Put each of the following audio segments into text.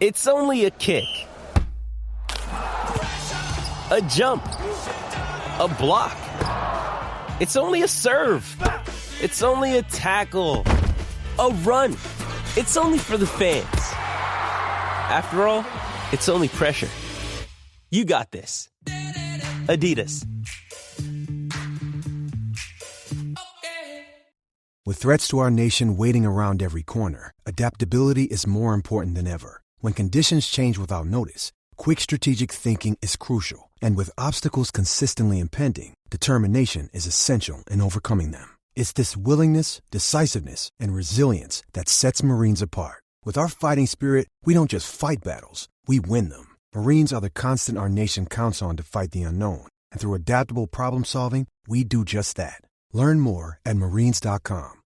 It's only a kick, a jump, a block. It's only a serve. It's only a tackle, a run. It's only for the fans. After all, it's only pressure. You got this. Adidas. With threats to our nation waiting around every corner, adaptability is more important than ever. When conditions change without notice, quick strategic thinking is crucial. And with obstacles consistently impending, determination is essential in overcoming them. It's this willingness, decisiveness, and resilience that sets Marines apart. With our fighting spirit, we don't just fight battles, we win them. Marines are the constant our nation counts on to fight the unknown. And through adaptable problem solving, we do just that. Learn more at Marines.com.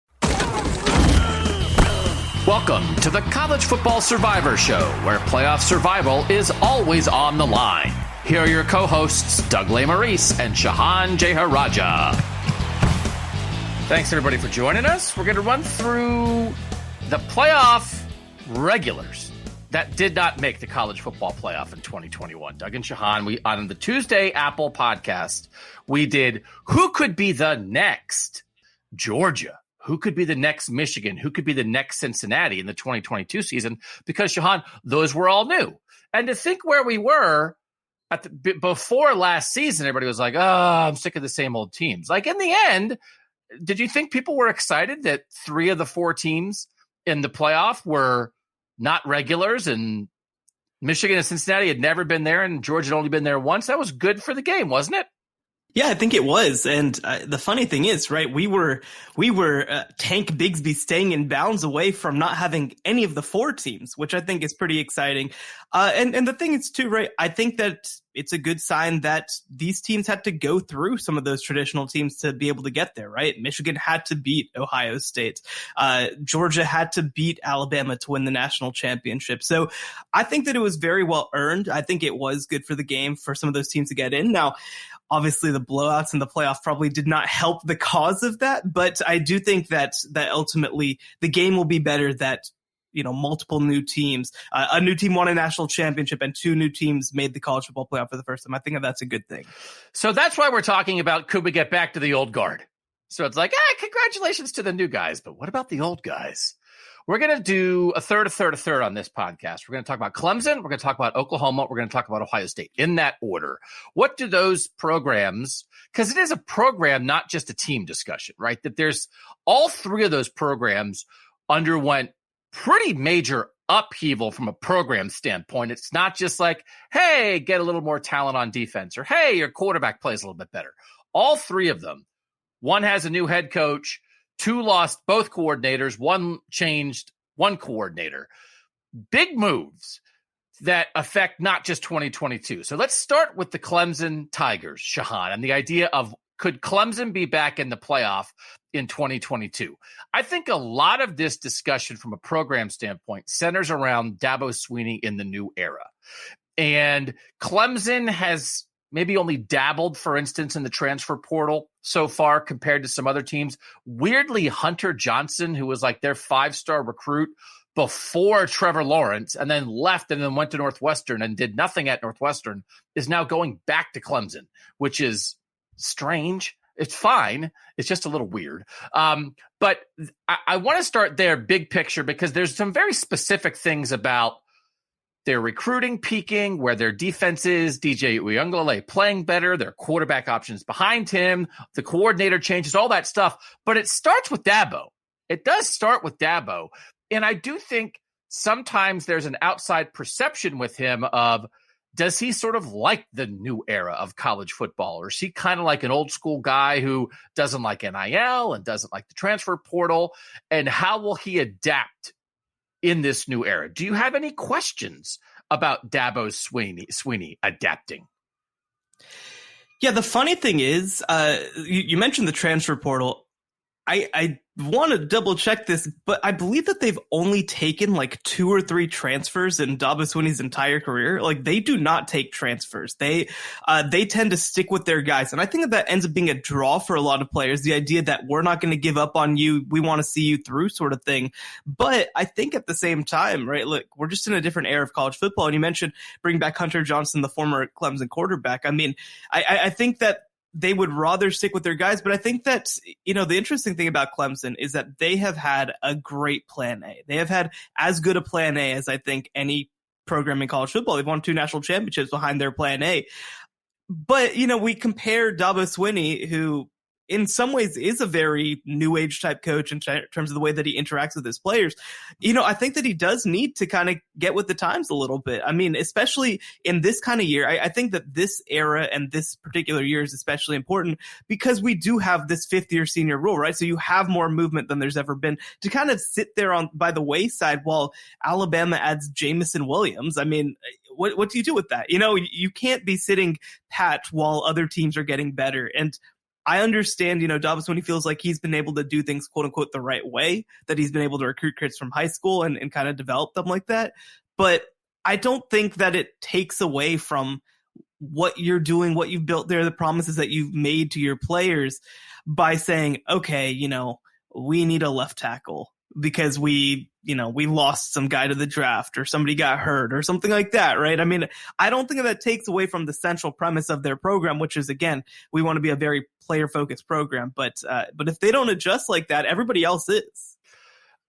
Welcome to the College Football Survivor Show, where playoff survival is always on the line. Here are your co-hosts, Doug Lesmerises and Shehan Jeyarajah. Thanks, everybody, for joining us. We're going to run through the playoff regulars that did not make the college football playoff in 2021. Doug and Shehan, on the Tuesday Apple podcast, we did who could be the next Georgia, who could be the next Michigan, who could be the next Cincinnati in the 2022 season, because, Shehan, those were all new. And to think where we were before last season, everybody was like, oh, I'm sick of the same old teams. Like, in the end, did you think people were excited that 3 of the 4 teams in the playoff were not regulars, and Michigan and Cincinnati had never been there, and Georgia had only been there once? That was good for the game, wasn't it? Yeah, I think it was. And the funny thing is, right, we were Tank Bigsby staying in bounds away from not having any of the 4 teams, which I think is pretty exciting. And the thing is, too, right, I think that it's a good sign that these teams had to go through some of those traditional teams to be able to get there, right? Michigan had to beat Ohio State. Georgia had to beat Alabama to win the national championship. So I think that it was very well earned. I think it was good for the game for some of those teams to get in. Now, obviously, the blowouts in the playoff probably did not help the cause of that, but I do think that ultimately the game will be better that, multiple new teams, a new team won a national championship and 2 new teams made the college football playoff for the first time. I think that's a good thing. So that's why we're talking about, could we get back to the old guard? So it's like, congratulations to the new guys, but what about the old guys? We're going to do a third on this podcast. We're going to talk about Clemson. We're going to talk about Oklahoma. We're going to talk about Ohio State in that order. What do those programs, because it is a program, not just a team discussion, right? That there's all 3 of those programs underwent pretty major upheaval from a program standpoint. It's not just like, hey, get a little more talent on defense, or hey, your quarterback plays a little bit better. All 3 of them. One has a new head coach. 2 lost both coordinators. 1 changed 1 coordinator. Big moves that affect not just 2022. So let's start with the Clemson Tigers, Shehan, and the idea of, could Clemson be back in the playoff in 2022? I think a lot of this discussion from a program standpoint centers around Dabo Swinney in the new era. And Clemson has maybe only dabbled, for instance, in the transfer portal so far compared to some other teams. Weirdly, Hunter Johnson, who was like their 5-star recruit before Trevor Lawrence and then left and then went to Northwestern and did nothing at Northwestern, is now going back to Clemson, which is strange. It's fine. It's just a little weird. But I want to start there big picture, because there's some very specific things about their recruiting peaking, where their defense is, DJ Uiagalelei playing better, their quarterback options behind him, the coordinator changes, all that stuff. But it starts with Dabo. It does start with Dabo. And I do think sometimes there's an outside perception with him of, does he sort of like the new era of college football? Or is he kind of like an old school guy who doesn't like NIL and doesn't like the transfer portal? And how will he adapt in this new era? Do you have any questions about Dabo Swinney adapting? Yeah, the funny thing is, you mentioned the transfer portal. I want to double check this, but I believe that they've only taken like 2 or 3 transfers in Dabo Swinney's entire career. Like, they do not take transfers. They tend to stick with their guys. And I think that ends up being a draw for a lot of players. The idea that we're not going to give up on you. We want to see you through sort of thing. But I think at the same time, right, look, we're just in a different era of college football. And you mentioned bringing back Hunter Johnson, the former Clemson quarterback. I mean, I think that they would rather stick with their guys. But I think that, the interesting thing about Clemson is that they have had a great plan A. They have had as good a plan A as I think any program in college football. They've won 2 national championships behind their plan A. But, we compare Dabo Swinney, who in some ways is a very new age type coach in terms of the way that he interacts with his players. I think that he does need to kind of get with the times a little bit. I mean, especially in this kind of year, I think that this era and this particular year is especially important because we do have this 5th-year senior rule, right? So you have more movement than there's ever been to kind of sit there by the wayside while Alabama adds Jamison Williams. I mean, what do you do with that? You can't be sitting pat while other teams are getting better. And I understand, Dabo Swinney feels like he's been able to do things, quote unquote, the right way, that he's been able to recruit kids from high school and kind of develop them like that. But I don't think that it takes away from what you're doing, what you've built there, the promises that you've made to your players by saying, okay, we need a left tackle because we lost some guy to the draft or somebody got hurt or something like that, right? I mean, I don't think that takes away from the central premise of their program, which is, again, we want to be a very player-focused program. But if they don't adjust like that, everybody else is.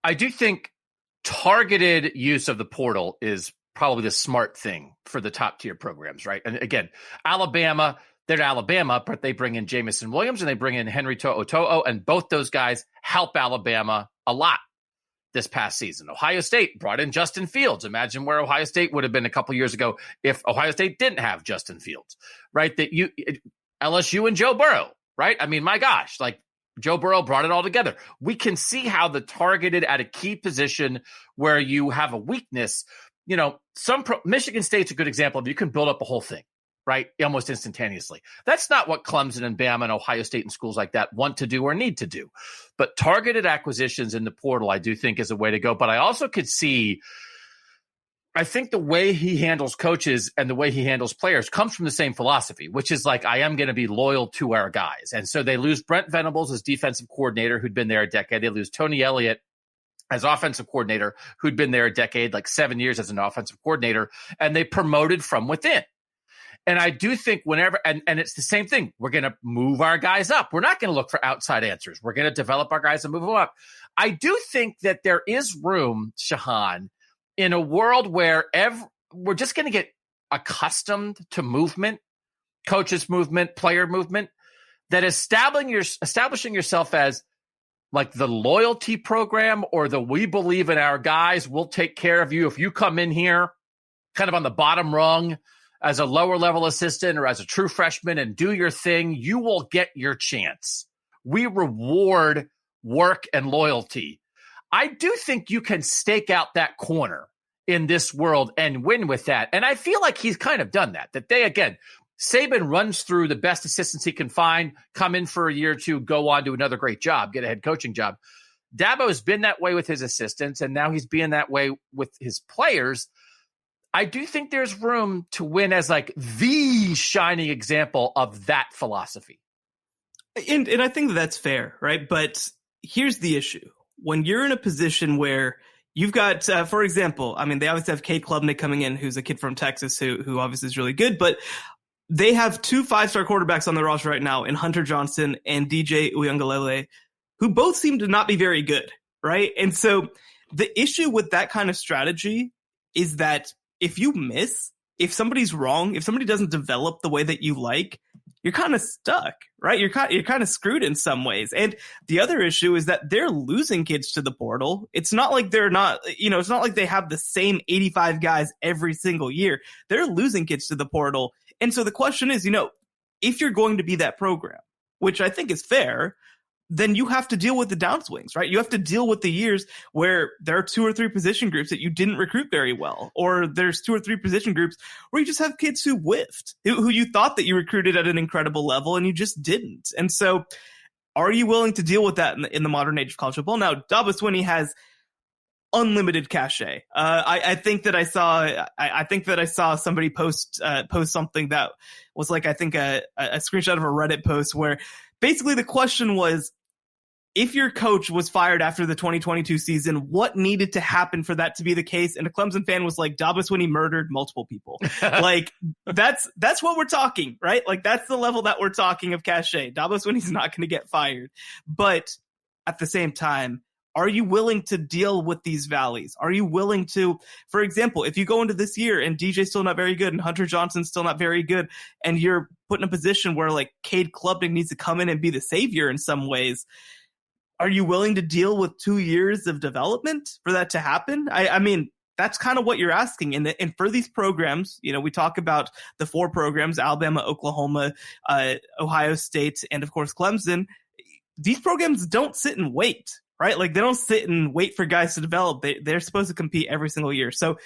I do think targeted use of the portal is probably the smart thing for the top-tier programs, right? And again, Alabama, they're Alabama, but they bring in Jamison Williams and they bring in Henry To'o, and both those guys help Alabama a lot this past season. Ohio State brought in Justin Fields. Imagine where Ohio State would have been a couple years ago if Ohio State didn't have Justin Fields, right? LSU and Joe Burrow, right? I mean, my gosh, like Joe Burrow brought it all together. We can see how the targeted at a key position where you have a weakness, Michigan State's a good example of you can build up a whole thing, right? Almost instantaneously. That's not what Clemson and Bama and Ohio State and schools like that want to do or need to do. But targeted acquisitions in the portal, I do think is a way to go. But I also could see, I think the way he handles coaches and the way he handles players comes from the same philosophy, which is like, I am going to be loyal to our guys. And so they lose Brent Venables as defensive coordinator, who'd been there a decade. They lose Tony Elliott as offensive coordinator, who'd been there a decade, like 7 years as an offensive coordinator, and they promoted from within. And I do think whenever, and it's the same thing, we're going to move our guys up. We're not going to look for outside answers. We're going to develop our guys and move them up. I do think that there is room, Shehan, in a world where we're just going to get accustomed to movement, coaches movement, player movement, that establishing yourself as like the loyalty program or the we believe in our guys, we'll take care of you if you come in here kind of on the bottom rung as a lower level assistant or as a true freshman and do your thing, you will get your chance. We reward work and loyalty. I do think you can stake out that corner in this world and win with that. And I feel like he's kind of done that. That they, again, Saban runs through the best assistants he can find, come in for a year or two, go on to another great job, get a head coaching job. Dabo's been that way with his assistants, and now he's being that way with his players. I do think there's room to win as like the shining example of that philosophy. And I think that's fair, right? But here's the issue. When you're in a position where you've got, for example, I mean, they obviously have Cade Klubnik coming in, who's a kid from Texas, who obviously is really good, but they have 2 5-star quarterbacks on their roster right now in Hunter Johnson and DJ Uiagalelei, who both seem to not be very good, right? And so the issue with that kind of strategy is that if you miss, if somebody's wrong, if somebody doesn't develop the way that you like, you're kind of stuck, right? You're kind of screwed in some ways. And the other issue is that they're losing kids to the portal. It's not like they're not, it's not like they have the same 85 guys every single year. They're losing kids to the portal. And so the question is, if you're going to be that program, which I think is fair, then you have to deal with the downswings, right? You have to deal with the years where there are 2 or 3 position groups that you didn't recruit very well, or there's 2 or 3 position groups where you just have kids who whiffed, who you thought that you recruited at an incredible level and you just didn't. And so Are you willing to deal with that in the modern age of college football? Now, Dabo Swinney has unlimited cachet. I think that I saw somebody post something that was like, I think a screenshot of a Reddit post where basically the question was, if your coach was fired after the 2022 season, what needed to happen for that to be the case? And a Clemson fan was like, Dabo Swinney murdered multiple people. Like, that's what we're talking, right? Like, that's the level that we're talking of cachet. Dabo Swinney's not going to get fired. But at the same time, are you willing to deal with these valleys? Are you willing to, for example, if you go into this year and DJ's still not very good and Hunter Johnson's still not very good, and you're put in a position where like Cade Klubnik needs to come in and be the savior in some ways, are you willing to deal with 2 years of development for that to happen? I mean, that's kind of what you're asking. And for these programs, you know, we talk about the 4 programs, Alabama, Oklahoma, Ohio State, and of course, Clemson. These programs don't sit and wait, right? Like, they don't sit and wait for guys to develop. They're supposed to compete every single year. So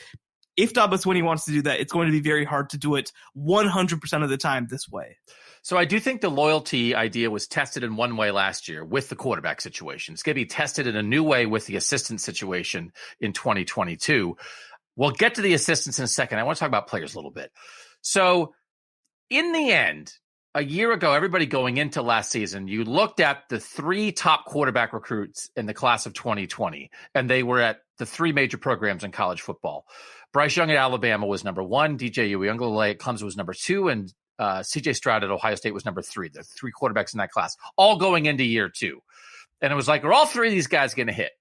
if Dabo Swinney wants to do that, it's going to be very hard to do it 100% of the time this way. So I do think the loyalty idea was tested in one way last year with the quarterback situation. It's going to be tested in a new way with the assistant situation in 2022. We'll get to the assistants in a second. I want to talk about players a little bit. So in the end, a year ago, everybody going into last season, you looked at the 3 top quarterback recruits in the class of 2020, and they were at the 3 major programs in college football. Bryce Young at Alabama was number 1, DJ Uiagalelei at Clemson was number 2, and CJ Stroud at Ohio State was number 3. The 3 quarterbacks in that class, all going into year 2. And it was like, are all 3 of these guys going to hit?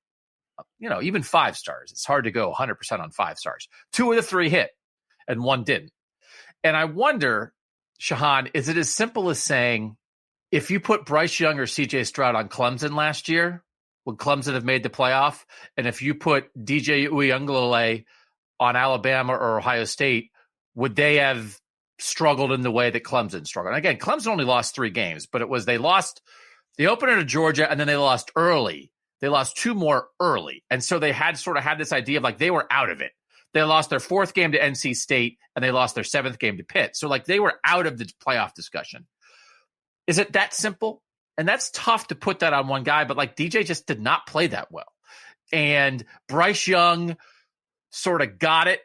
You know, even 5 stars. It's hard to go 100% on 5 stars. 2 of the 3 hit, and 1 didn't. And I wonder, Shehan, is it as simple as saying, if you put Bryce Young or CJ Stroud on Clemson last year, would Clemson have made the playoff? And if you put DJ Uiagalelei on Alabama or Ohio State, would they have struggled in the way that Clemson struggled? And again, Clemson only lost 3 games, but it was they lost the opener to Georgia, and then they lost early. They lost 2 more early. And so they had this idea of like they were out of it. They lost their 4th game to NC State, and they lost their 7th game to Pitt. So like they were out of the playoff discussion. Is it that simple? And that's tough to put that on one guy, but like DJ just did not play that well. And Bryce Young sort of got it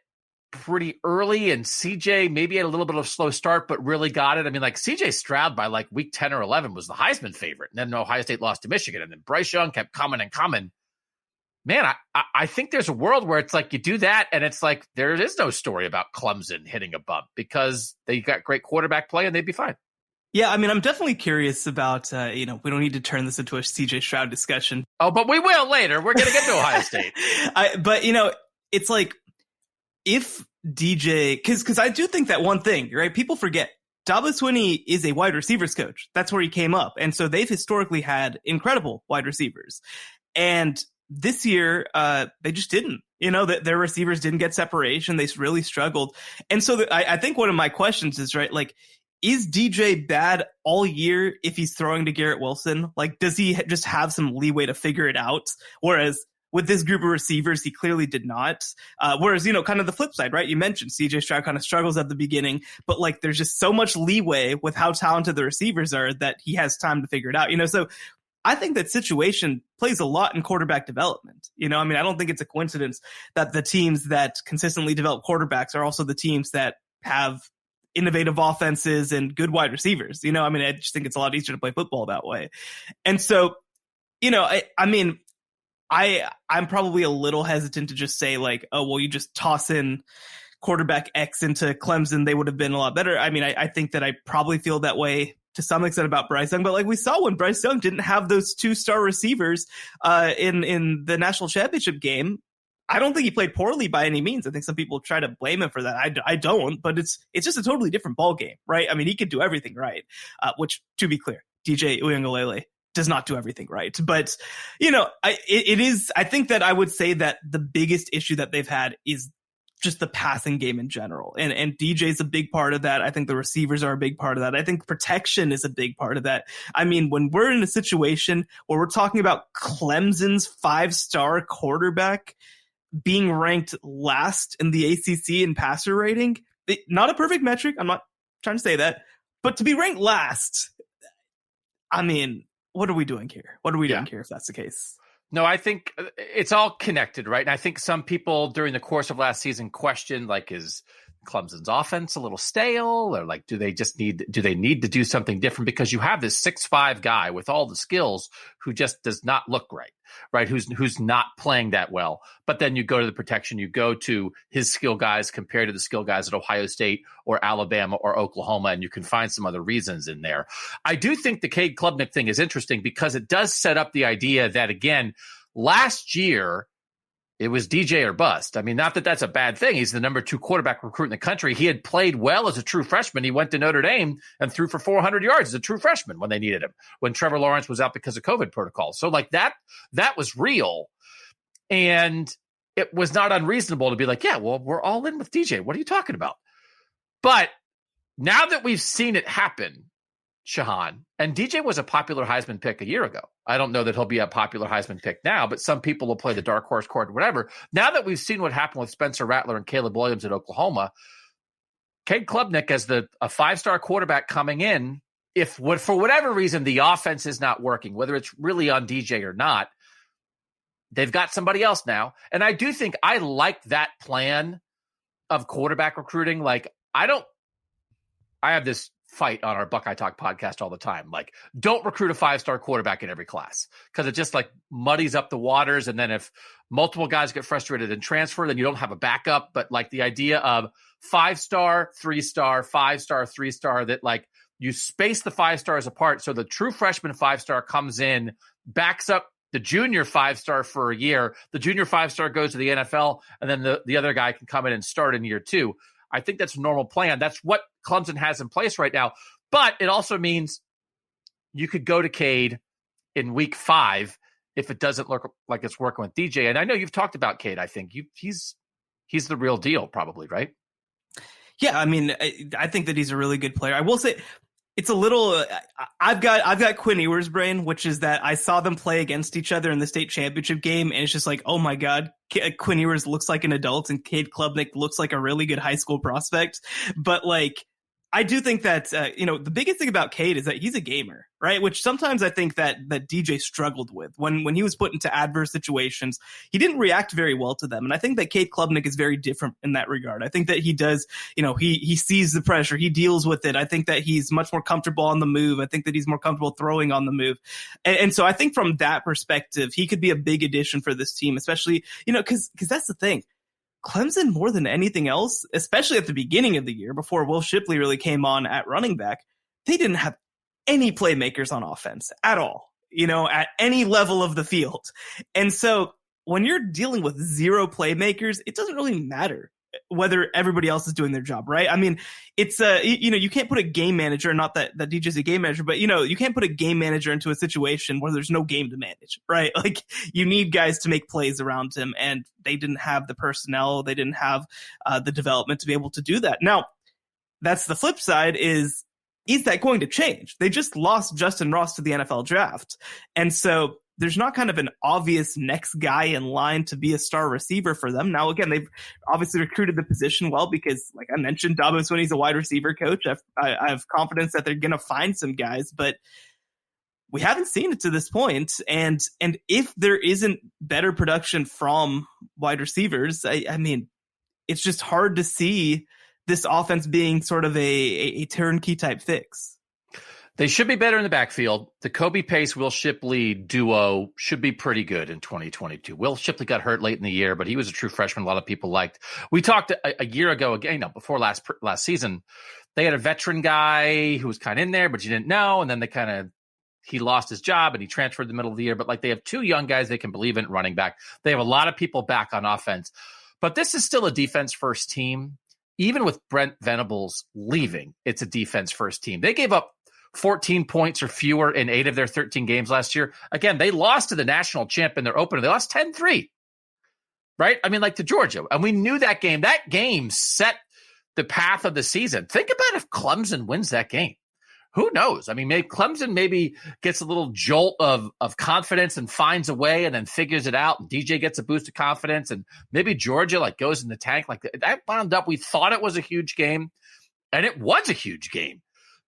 pretty early, and CJ maybe had a little bit of a slow start, but really got it. I mean, like CJ Stroud by like week 10 or 11 was the Heisman favorite, and then Ohio State lost to Michigan, and then Bryce Young kept coming and coming. Man, I think there's a world where it's like you do that, and it's like there is no story about Clemson hitting a bump because they got great quarterback play, and they'd be fine. Yeah, I mean, I'm definitely curious about, we don't need to turn this into a CJ Stroud discussion. Oh, but we will later. We're going to get to Ohio State. But it's like, if DJ, because I do think that one thing, right? People forget Dabo Swinney is a wide receivers coach. That's where he came up. And so they've historically had incredible wide receivers. And this year, they just didn't. Their receivers didn't get separation. They really struggled. And so I think one of my questions is, right, like, is DJ bad all year if he's throwing to Garrett Wilson? Like, does he just have some leeway to figure it out? Whereas with this group of receivers, he clearly did not. Whereas, kind of the flip side, right? You mentioned CJ Stroud kind of struggles at the beginning, but like there's just so much leeway with how talented the receivers are that he has time to figure it out. So I think that situation plays a lot in quarterback development. I don't think it's a coincidence that the teams that consistently develop quarterbacks are also the teams that have innovative offenses and good wide receivers. I just think it's a lot easier to play football that way. And so, I'm probably a little hesitant to just say like, oh, well, you just toss in quarterback X into Clemson, they would have been a lot better. I think that I probably feel that way to some extent about Bryce Young, but like we saw when Bryce Young didn't have those 2-star receivers in the national championship game, I don't think he played poorly by any means. I think some people try to blame him for that. I don't, but it's just a totally different ball game, right? He could do everything right, which, to be clear, DJ Uiagalelei does not do everything right. But, I think that I would say that the biggest issue that they've had is just the passing game in general. And DJ's a big part of that. I think the receivers are a big part of that. I think protection is a big part of that. When we're in a situation where we're talking about Clemson's 5-star quarterback being ranked last in the ACC in passer rating, not a perfect metric. I'm not trying to say that, but to be ranked last, what are we doing here? What are we doing here if that's the case? No, I think it's all connected, right? And I think some people during the course of last season questioned, like, is Clemson's offense a little stale, or like, do they need to do something different? Because you have this 6'5" guy with all the skills who just does not look right? Who's not playing that well. But then you go to the protection, you go to his skill guys compared to the skill guys at Ohio State or Alabama or Oklahoma, and you can find some other reasons in there. I do think the Cade Klubnik thing is interesting because it does set up the idea that, again, last year, it was DJ or bust. I mean, not that that's a bad thing. He's the number 2 quarterback recruit in the country. He had played well as a true freshman. He went to Notre Dame and threw for 400 yards as a true freshman when they needed him, when Trevor Lawrence was out because of COVID protocol. So like that was real. And it was not unreasonable to be like, yeah, well, we're all in with DJ. What are you talking about? But now that we've seen it happen, Shehan, and DJ was a popular Heisman pick a year ago. I don't know that he'll be a popular Heisman pick now, but some people will play the dark horse card or whatever. Now that we've seen what happened with Spencer Rattler and Caleb Williams at Oklahoma, Cade Klubnik as a 5-star quarterback coming in, for whatever reason the offense is not working, whether it's really on DJ or not, they've got somebody else now. And I do think I like that plan of quarterback recruiting. Like, I have this fight on our Buckeye Talk podcast all the time. Like, don't recruit a 5-star quarterback in every class because it just like muddies up the waters. And then if multiple guys get frustrated and transfer, then you don't have a backup. But like the idea of 5-star, 3-star, 5-star, 3-star, that like you space the 5 stars apart. So the true freshman 5-star comes in, backs up the junior 5-star for a year. The junior 5-star goes to the NFL, and then the other guy can come in and start in year 2. I think that's a normal plan. That's what Clemson has in place right now. But it also means you could go to Cade in week 5 if it doesn't look like it's working with DJ. And I know you've talked about Cade. I think he's the real deal probably, right? Yeah, I mean, I think that he's a really good player. I will say it's a little I've got Quinn Ewers' brain, which is that I saw them play against each other in the state championship game, and it's just like, oh my God, Quinn Ewers looks like an adult and Cade Klubnik looks like a really good high school prospect. But like, I do think that, the biggest thing about Cade is that he's a gamer, right? Which sometimes I think that DJ struggled with when he was put into adverse situations. He didn't react very well to them. And I think that Cade Klubnik is very different in that regard. I think that he does, he sees the pressure, he deals with it. I think that he's much more comfortable on the move. I think that he's more comfortable throwing on the move. And so I think from that perspective, he could be a big addition for this team, especially, because that's the thing. Clemson, more than anything else, especially at the beginning of the year before Will Shipley really came on at running back, they didn't have any playmakers on offense at all, at any level of the field. And so when you're dealing with 0 playmakers, it doesn't really matter whether everybody else is doing their job, right? I mean, it's you can't put a game manager, not that DJ's a game manager, but you can't put a game manager into a situation where there's no game to manage, right? Like, you need guys to make plays around him, and they didn't have the personnel, they didn't have the development to be able to do that. Now, that's the flip side is that going to change? They just lost Justin Ross to the NFL draft. And so there's not kind of an obvious next guy in line to be a star receiver for them. Now, again, they've obviously recruited the position well because, like I mentioned, Dabo Swinney's a wide receiver coach. I have confidence that they're going to find some guys, but we haven't seen it to this point. And if there isn't better production from wide receivers, I mean, it's just hard to see this offense being sort of a turnkey type fix. They should be better in the backfield. The Kobe Pace, Will Shipley duo should be pretty good in 2022. Will Shipley got hurt late in the year, but he was a true freshman a lot of people liked. We talked a year ago, again, before last season, they had a veteran guy who was kind of in there, but you didn't know. And then he lost his job and he transferred in the middle of the year. But like, they have 2 young guys they can believe in running back. They have a lot of people back on offense. But this is still a defense-first team. Even with Brent Venables leaving, it's a defense-first team. They gave up 14 points or fewer in 8 of their 13 games last year. Again, they lost to the national champ in their opener. They lost 10-3, right? I mean, like to Georgia. And we knew that game. That game set the path of the season. Think about if Clemson wins that game. Who knows? I mean, Clemson maybe gets a little jolt of confidence and finds a way and then figures it out. And DJ gets a boost of confidence. And maybe Georgia goes in the tank. Like that wound up, we thought it was a huge game. And it was a huge game.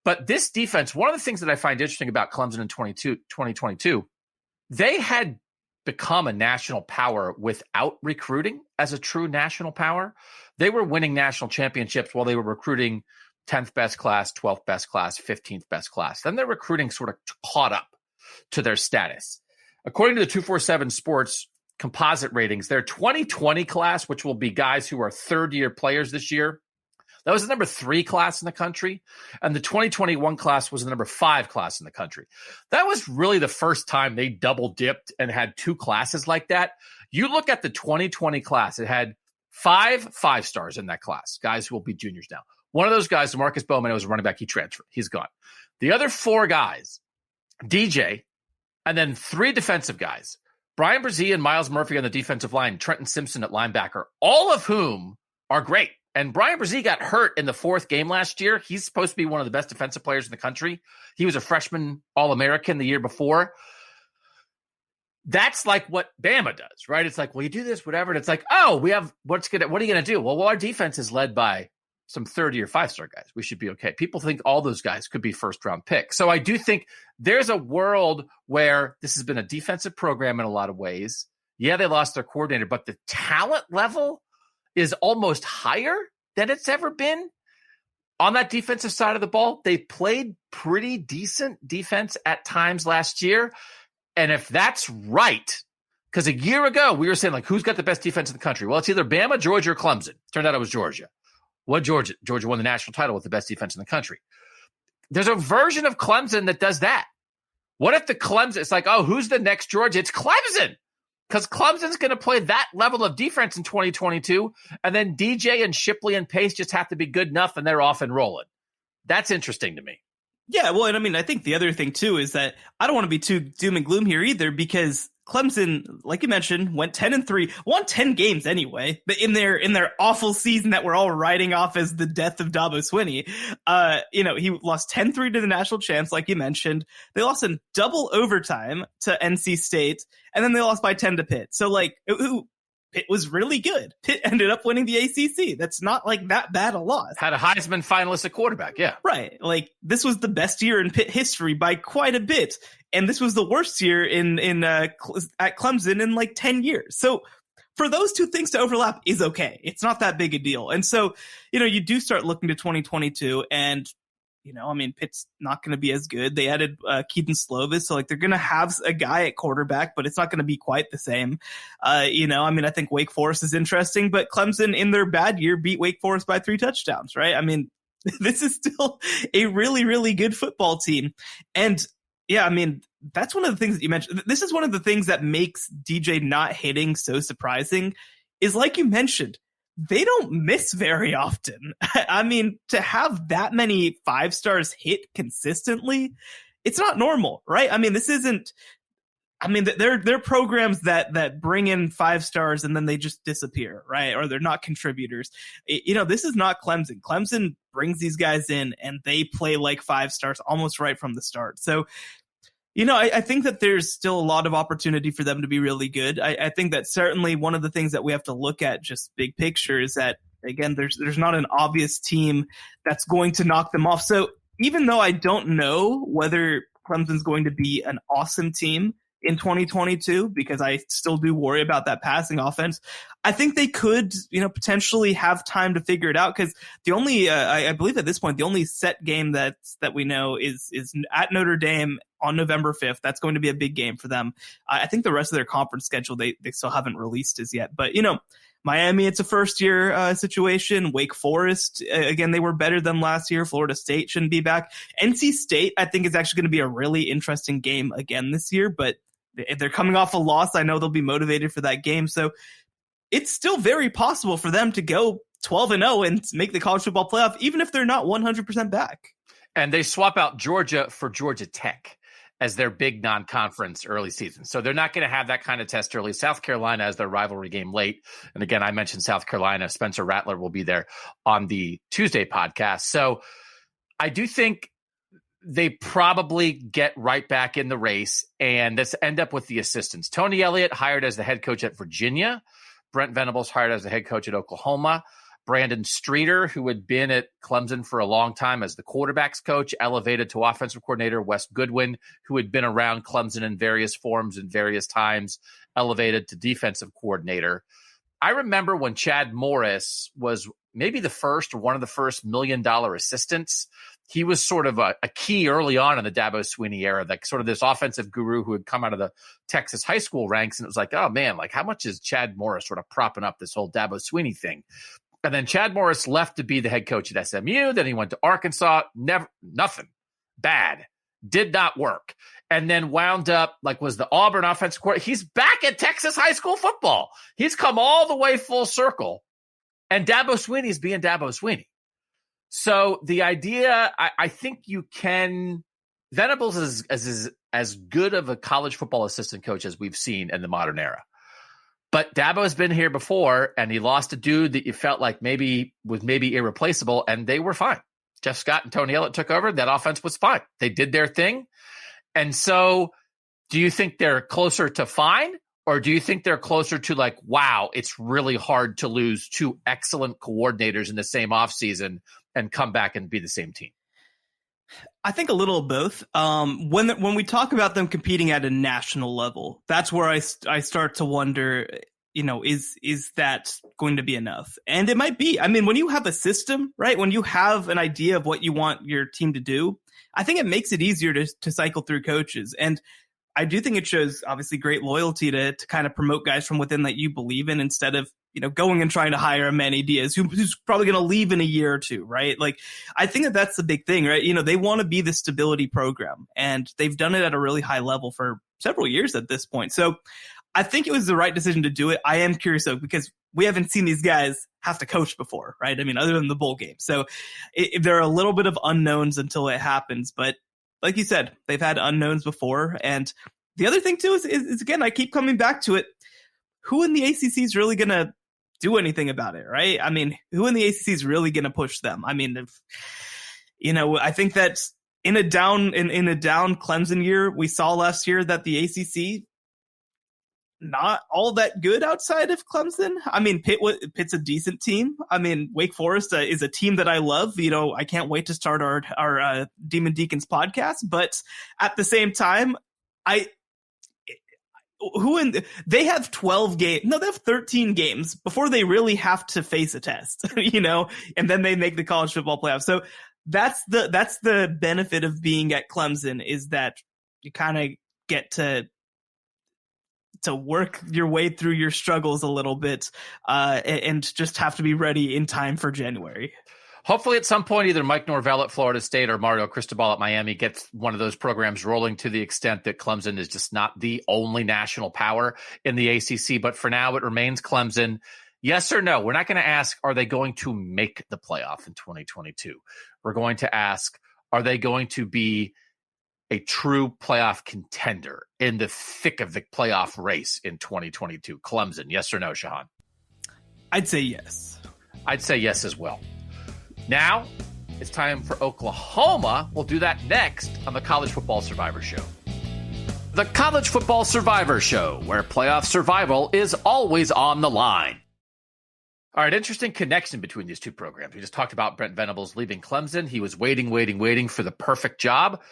But this defense, one of the things that I find interesting about Clemson in 2022, they had become a national power without recruiting as a true national power. They were winning national championships while they were recruiting 10th best class, 12th best class, 15th best class. Then their recruiting sort of caught up to their status. According to the 247 Sports composite ratings, their 2020 class, which will be guys who are third-year players this year, that was the number 3 class in the country. And the 2021 class was the number 5 class in the country. That was really the first time they double dipped and had 2 classes like that. You look at the 2020 class, it had 5 5-stars in that class, guys who will be juniors now. One of those guys, Marcus Bowman, was a running back. He transferred. He's gone. The other 4 guys, DJ, and then 3 defensive guys, Brian Brzee and Miles Murphy on the defensive line, Trenton Simpson at linebacker, all of whom are great. And Brian Brzee got hurt in the 4th game last year. He's supposed to be one of the best defensive players in the country. He was a freshman All-American the year before. That's like what Bama does, right? It's like, well, you do this, whatever. And it's like, oh, what are you going to do? Well, our defense is led by some 30 or 5-star guys. We should be okay. People think all those guys could be first-round picks. So I do think there's a world where this has been a defensive program in a lot of ways. Yeah, they lost their coordinator, but the talent level is almost higher than it's ever been on that defensive side of the ball. They played pretty decent defense at times last year. And if that's right, because a year ago we were saying, like, who's got the best defense in the country? Well, it's either Bama, Georgia, or Clemson. Turned out it was Georgia. What Georgia? Georgia won the national title with the best defense in the country. There's a version of Clemson that does that. What if the Clemson, it's like, oh, who's the next Georgia? It's Clemson. Because Clemson's going to play that level of defense in 2022, and then DJ and Shipley and Pace just have to be good enough, and they're off and rolling. That's interesting to me. Yeah, well, and I mean, I think the other thing, too, is that I don't want to be too doom and gloom here either, because Clemson, like you mentioned, went 10-3, won 10 games anyway, but in their awful season that we're all writing off as the death of Dabo Swinney. He lost 10-3 to the national champs, like you mentioned. They lost in double overtime to NC State, and then they lost by 10 to Pitt. So, like, Pitt was really good. Pitt ended up winning the ACC. That's not like that bad a loss. Had a Heisman finalist at quarterback, yeah. Right. Like, this was the best year in Pitt history by quite a bit. And this was the worst year at Clemson in like 10 years. So for those two things to overlap is okay. It's not that big a deal. And so, you do start looking to 2022 and, Pitt's not going to be as good. They added Keaton Slovis. So like they're going to have a guy at quarterback, but it's not going to be quite the same. I think Wake Forest is interesting, but Clemson in their bad year beat Wake Forest by 3 touchdowns, right? I mean, this is still a really, really good football team. And yeah, I mean, that's one of the things that you mentioned. This is one of the things that makes DJ not hitting so surprising is, like you mentioned, they don't miss very often. I mean, to have that many 5-stars hit consistently, it's not normal, right? I mean, they're programs that bring in 5-stars and then they just disappear, right? Or they're not contributors. This is not Clemson. Clemson brings these guys in and they play like 5-stars almost right from the start. So, I think that there's still a lot of opportunity for them to be really good. I think that certainly one of the things that we have to look at just big picture is that, again, there's not an obvious team that's going to knock them off. So even though I don't know whether Clemson's going to be an awesome team in 2022, because I still do worry about that passing offense, I think they could, potentially have time to figure it out. Because the only, I believe at this point, the only set game that we know is at Notre Dame on November 5th. That's going to be a big game for them. I think the rest of their conference schedule, they still haven't released as yet. But, Miami, it's a first-year situation. Wake Forest, again, they were better than last year. Florida State shouldn't be back. NC State, I think, is actually going to be a really interesting game again this year. But if they're coming off a loss, I know they'll be motivated for that game. So it's still very possible for them to go 12-0 and make the college football playoff, even if they're not 100% back. And they swap out Georgia for Georgia Tech as their big non-conference early season. So they're not going to have that kind of test early. South Carolina has their rivalry game late. And again, I mentioned South Carolina. Spencer Rattler will be there on the Tuesday podcast. So I do think they probably get right back in the race, and let's end up with the assistants. Tony Elliott hired as the head coach at Virginia. Brent Venables hired as the head coach at Oklahoma. Brandon Streeter, who had been at Clemson for a long time as the quarterbacks coach, elevated to offensive coordinator. Wes Goodwin, who had been around Clemson in various forms and various times, elevated to defensive coordinator. I remember when Chad Morris was maybe the first or one of the first $1 million assistants. He was sort of a key early on in the Dabo Swinney era, like sort of this offensive guru who had come out of the Texas high school ranks. And it was like, oh man, like how much is Chad Morris sort of propping up this whole Dabo Swinney thing? And then Chad Morris left to be the head coach at SMU. Then he went to Arkansas. Nothing bad. Did not work. And then wound up like was the Auburn offensive coordinator. He's back at Texas high school football. He's come all the way full circle. And Dabo Swinney is being Dabo Swinney. So the idea, I think you can, Venables is as good of a college football assistant coach as we've seen in the modern era. But Dabo has been here before, and he lost a dude that you felt like maybe was irreplaceable, and they were fine. Jeff Scott and Tony Elliott took over. That offense was fine. They did their thing. And so do you think they're closer to fine? Or do you think they're closer to like, wow, it's really hard to lose two excellent coordinators in the same offseason and come back and be the same team? I think a little of both. When we talk about them competing at a national level, that's where I start to wonder, is that going to be enough? And it might be. I mean, when you have a system, right, when you have an idea of what you want your team to do, I think it makes it easier to cycle through coaches. And I do think it shows obviously great loyalty to kind of promote guys from within that you believe in instead of, going and trying to hire a Manny Diaz who's probably going to leave in a year or two, right? Like, I think that's the big thing, right? They want to be the stability program, and they've done it at a really high level for several years at this point. So I think it was the right decision to do it. I am curious though, because we haven't seen these guys have to coach before, right? I mean, other than the bowl game. So there are a little bit of unknowns until it happens, but like you said, they've had unknowns before. And the other thing too is again, I keep coming back to it. Who in the ACC is really going to do anything about it, right? I mean, who in the ACC is really going to push them? I mean, I think that in a down Clemson year, we saw last year that the ACC not all that good outside of Clemson. I mean, Pitt's a decent team. I mean, Wake Forest is a team that I love. I can't wait to start our Demon Deacons podcast. But at the same time, they have 12 games. No, they have 13 games before they really have to face a test, and then they make the college football playoff. So that's the benefit of being at Clemson, is that you kind of get to work your way through your struggles a little bit, and just have to be ready in time for January. Hopefully at some point, either Mike Norvell at Florida State or Mario Cristobal at Miami gets one of those programs rolling to the extent that Clemson is just not the only national power in the ACC. But for now, it remains Clemson. Yes or no? We're not going to ask, are they going to make the playoff in 2022? We're going to ask, are they going to be a true playoff contender in the thick of the playoff race in 2022? Clemson, yes or no, Shehan? I'd say yes. I'd say yes as well. Now, it's time for Oklahoma. We'll do that next on the College Football Survivor Show. The College Football Survivor Show, where playoff survival is always on the line. All right, interesting connection between these two programs. We just talked about Brent Venables leaving Clemson. He was waiting for the perfect job.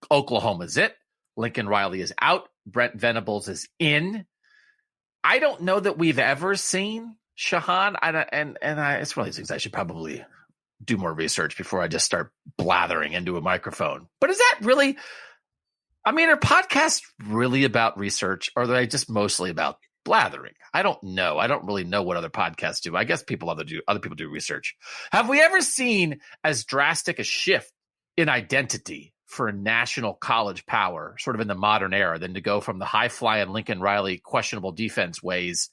Oklahoma's it. Lincoln Riley is out. Brent Venables is in. I don't know that we've ever seen Shehan, it's one of these things I should probably do more research before I just start blathering into a microphone. But is that really, are podcasts really about research, or are they just mostly about blathering? I don't know. I don't really know what other podcasts do. I guess other people do research. Have we ever seen as drastic a shift in identity for a national college power, sort of in the modern era, than to go from the high-flying Lincoln Riley questionable defense ways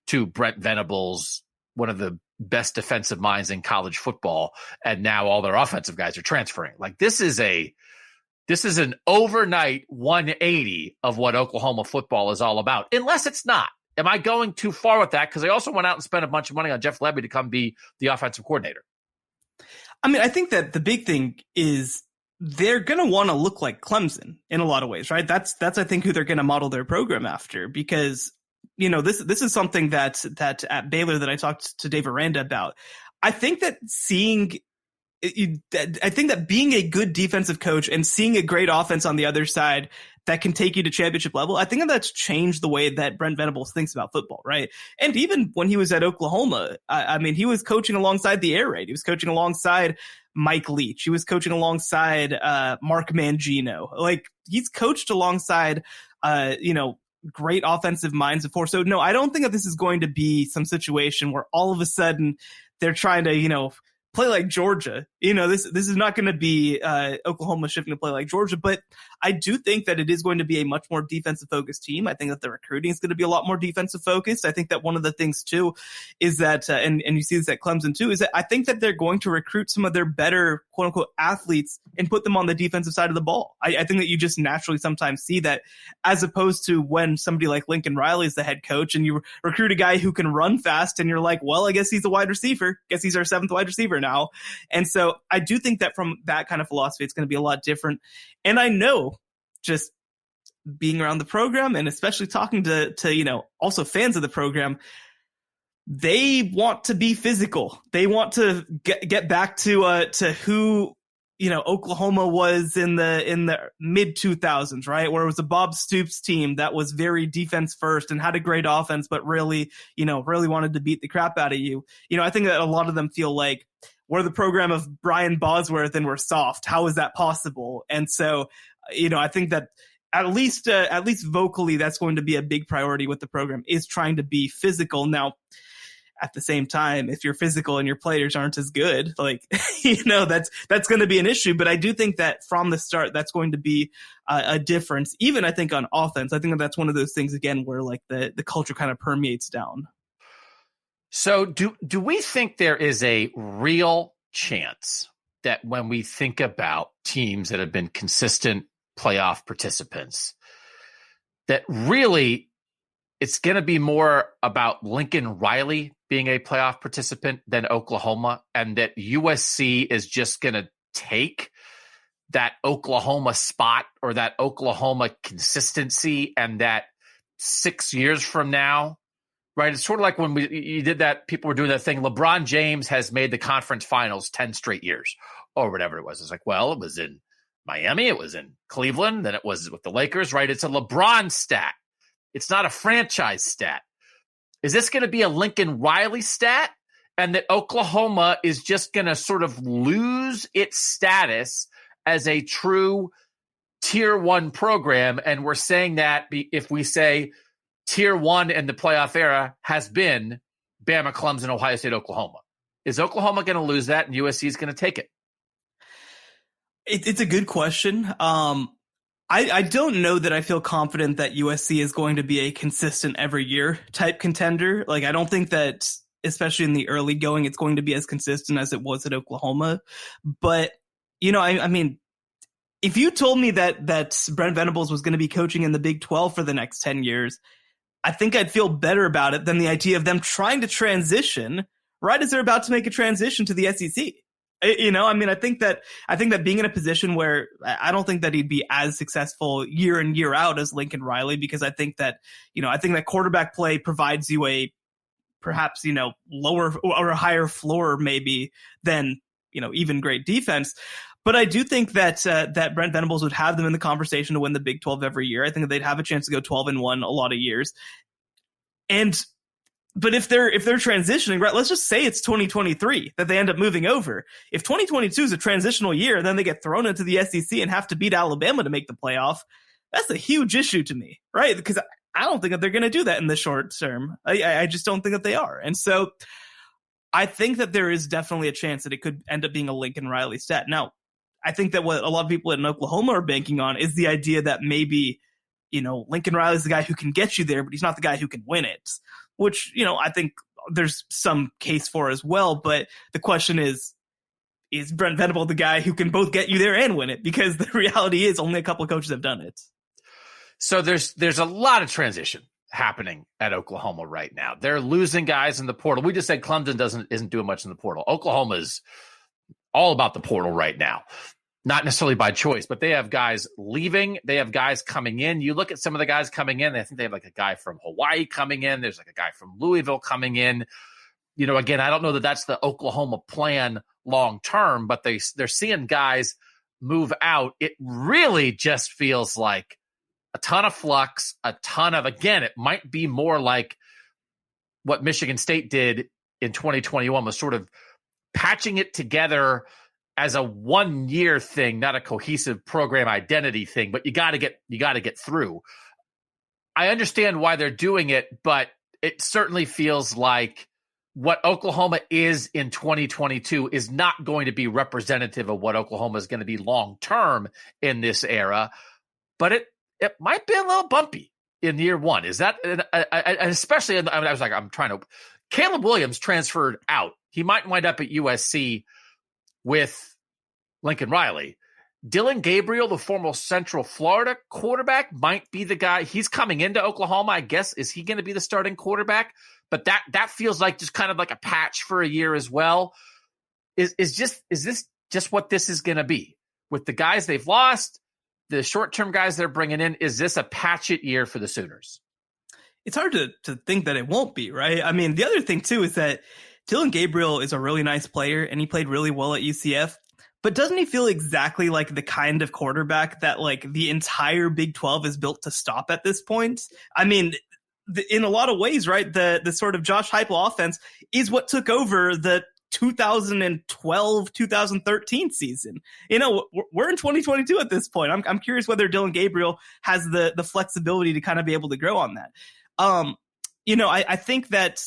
to Brent Venables, one of the best defensive minds in college football, and now all their offensive guys are transferring? Like, this is an overnight 180 of what Oklahoma football is all about, unless it's not. Am I going too far with that? Because they also went out and spent a bunch of money on Jeff Lebby to come be the offensive coordinator. I think that the big thing is they're going to want to look like Clemson in a lot of ways, right? That's I think who they're going to model their program after, because this is something that at Baylor that I talked to Dave Aranda about. I think that being a good defensive coach and seeing a great offense on the other side that can take you to championship level, I think that that's changed the way that Brent Venables thinks about football, right? And even when he was at Oklahoma, I mean, he was coaching alongside the air raid. He was coaching alongside Mike Leach. He was coaching alongside Mark Mangino. Like, he's coached alongside, great offensive minds before. So, no, I don't think that this is going to be some situation where all of a sudden they're trying to, play like Georgia. This is not going to be Oklahoma shifting to play like Georgia, but I do think that it is going to be a much more defensive focused team. I think that the recruiting is going to be a lot more defensive focused. I think that one of the things too is that, and you see this at Clemson too, is that I think that they're going to recruit some of their better quote unquote athletes and put them on the defensive side of the ball. I think that you just naturally sometimes see that, as opposed to when somebody like Lincoln Riley is the head coach and you recruit a guy who can run fast and you're like, well, I guess he's a wide receiver. Guess he's our seventh wide receiver now. And so I do think that from that kind of philosophy, it's going to be a lot different. And I know, just being around the program and especially talking to also fans of the program, they want to be physical. They want to get back to who Oklahoma was in the mid 2000s, right? Where it was a Bob Stoops team that was very defense first and had a great offense, but really wanted to beat the crap out of you. I think that a lot of them feel like we're the program of Brian Bosworth and we're soft. How is that possible? And so, I think that at least vocally, that's going to be a big priority with the program, is trying to be physical. Now, at the same time, if you're physical and your players aren't as good, that's going to be an issue. But I do think that from the start, that's going to be a difference. Even I think on offense, I think that's one of those things again where like the culture kind of permeates down. So do we think there is a real chance that when we think about teams that have been consistent playoff participants, that really it's going to be more about Lincoln Riley being a playoff participant than Oklahoma, and that USC is just going to take that Oklahoma spot or that Oklahoma consistency, and that 6 years from now, right? It's sort of like when you did that, people were doing that thing. LeBron James has made the conference finals 10 straight years or whatever it was. It's like, well, it was in Miami, it was in Cleveland, then it was with the Lakers, right? It's a LeBron stat. It's not a franchise stat. Is this going to be a Lincoln Riley stat? And that Oklahoma is just going to sort of lose its status as a true tier one program. And we're saying that if we say tier one in the playoff era has been Bama, Clemson, Ohio State, Oklahoma. Is Oklahoma going to lose that and USC is going to take it? It's a good question. I don't know that I feel confident that USC is going to be a consistent every year type contender. Like, I don't think that, especially in the early going, it's going to be as consistent as it was at Oklahoma. But, I mean, if you told me that Brent Venables was going to be coaching in the Big 12 for the next 10 years, I think I'd feel better about it than the idea of them trying to transition right as they're about to make a transition to the SEC. I think that being in a position where I don't think that he'd be as successful year in, year out as Lincoln Riley, because I think that quarterback play provides you a perhaps, lower or a higher floor maybe than, even great defense. But I do think that that Brent Venables would have them in the conversation to win the Big 12 every year. I think that they'd have a chance to go 12-1 a lot of years. But if they're transitioning, right, let's just say it's 2023 that they end up moving over. If 2022 is a transitional year, then they get thrown into the SEC and have to beat Alabama to make the playoff, that's a huge issue to me, right? Because I don't think that they're going to do that in the short term. I just don't think that they are. And so I think that there is definitely a chance that it could end up being a Lincoln Riley stat. Now, I think that what a lot of people in Oklahoma are banking on is the idea that maybe, Lincoln Riley is the guy who can get you there, but he's not the guy who can win it, which, I think there's some case for as well. But the question is Brent Venables the guy who can both get you there and win it? Because the reality is only a couple of coaches have done it. So there's a lot of transition happening at Oklahoma right now. They're losing guys in the portal. We just said Clemson isn't doing much in the portal. Oklahoma is all about the portal right now. Not necessarily by choice, but they have guys leaving. They have guys coming in. You look at some of the guys coming in. I think they have like a guy from Hawaii coming in. There's like a guy from Louisville coming in. again, I don't know that that's the Oklahoma plan long term, but they're seeing guys move out. It really just feels like a ton of flux, again, it might be more like what Michigan State did in 2021, was sort of patching it together as a 1 year thing, not a cohesive program identity thing, but you got to get through. I understand why they're doing it, but it certainly feels like what Oklahoma is in 2022 is not going to be representative of what Oklahoma is going to be long-term in this era, but it might be a little bumpy in year one. Is that, and especially, I was like, Caleb Williams transferred out. He might wind up at USC with Lincoln Riley. Dylan Gabriel, the former Central Florida quarterback, might be the guy. He's coming into Oklahoma, I guess. Is he going to be the starting quarterback? But that feels like just kind of like a patch for a year as well. Is this just what this is going to be? With the guys they've lost, the short-term guys they're bringing in, is this a patch it year for the Sooners? It's hard to think that it won't be, right? I mean, the other thing, too, is that Dylan Gabriel is a really nice player, and he played really well at UCF. But doesn't he feel exactly like the kind of quarterback that like the entire Big 12 is built to stop at this point? I mean, in a lot of ways, right? The sort of Josh Heupel offense is what took over the 2012, 2013 season. We're in 2022 at this point. I'm curious whether Dylan Gabriel has the flexibility to kind of be able to grow on that. I think that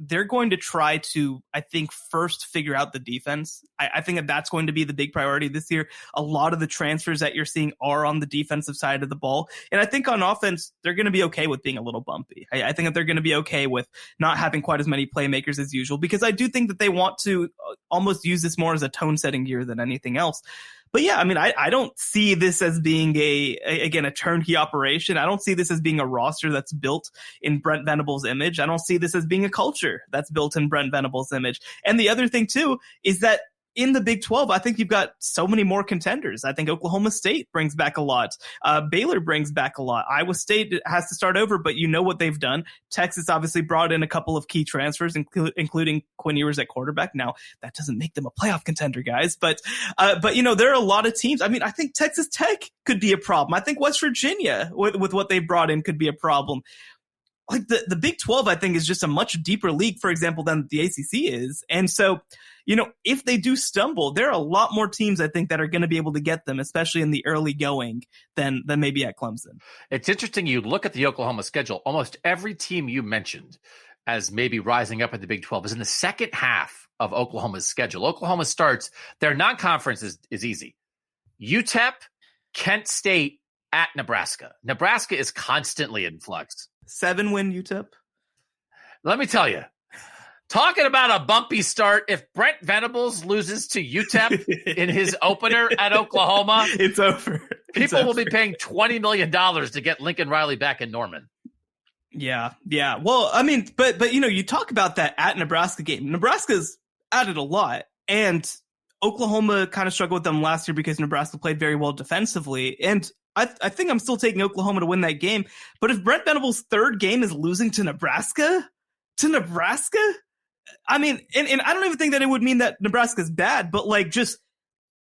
they're going to try to, first figure out the defense. I think that's going to be the big priority this year. A lot of the transfers that you're seeing are on the defensive side of the ball. And I think on offense, they're going to be okay with being a little bumpy. I think that they're going to be okay with not having quite as many playmakers as usual, because I do think that they want to almost use this more as a tone-setting year than anything else. But yeah, I mean, I don't see this as being a turnkey operation. I don't see this as being a roster that's built in Brent Venables' image. I don't see this as being a culture that's built in Brent Venables' image. And the other thing, too, is that in the Big 12, I think you've got so many more contenders. I think Oklahoma State brings back a lot. Baylor brings back a lot. Iowa State has to start over, but you know what they've done. Texas obviously brought in a couple of key transfers, including Quinn Ewers at quarterback. Now, that doesn't make them a playoff contender, guys. But there are a lot of teams. I mean, I think Texas Tech could be a problem. I think West Virginia, with what they've brought in, could be a problem. Like the Big 12, I think, is just a much deeper league, for example, than the ACC is. And so, if they do stumble, there are a lot more teams, I think, that are going to be able to get them, especially in the early going, than maybe at Clemson. It's interesting. You look at the Oklahoma schedule, almost every team you mentioned as maybe rising up in the Big 12 is in the second half of Oklahoma's schedule. Oklahoma starts, their non-conference is easy. UTEP, Kent State, at Nebraska. Nebraska is constantly in flux. 7-win UTEP. Let me tell you, talking about a bumpy start, if Brent Venables loses to UTEP in his opener at Oklahoma, it's over. People will be paying $20 million to get Lincoln Riley back in Norman. Yeah. Well, I mean, but you talk about that at Nebraska game. Nebraska's added a lot, and Oklahoma kind of struggled with them last year because Nebraska played very well defensively. And I think I'm still taking Oklahoma to win that game. But if Brent Venables' third game is losing to Nebraska, I mean, and I don't even think that it would mean that Nebraska's bad, but like just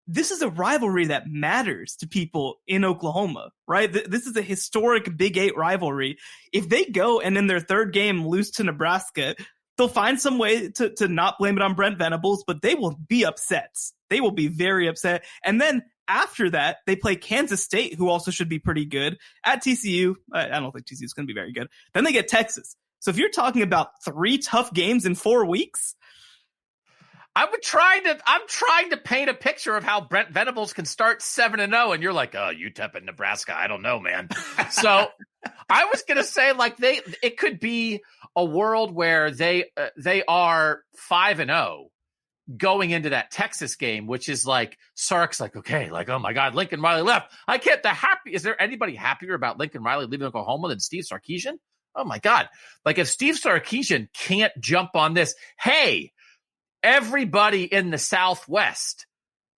this is a rivalry that matters to people in Oklahoma, right? This is a historic Big 8 rivalry. If they go and in their third game lose to Nebraska, they'll find some way to not blame it on Brent Venables, but they will be upset. They will be very upset. And then after that, they play Kansas State, who also should be pretty good, at TCU. I don't think TCU is going to be very good. Then they get Texas. So if you're talking about 3 tough games in 4 weeks, I'm trying to paint a picture of how Brent Venables can start 7-0, and you're like, oh, UTEP and Nebraska, I don't know, man. So I was gonna say, like, it could be a world where they are 5-0 going into that Texas game, which is like Sark's like, okay, like, oh my God, Lincoln Riley left. Is there anybody happier about Lincoln Riley leaving Oklahoma than Steve Sarkisian? Oh my God. Like if Steve Sarkisian can't jump on this, hey, everybody in the Southwest,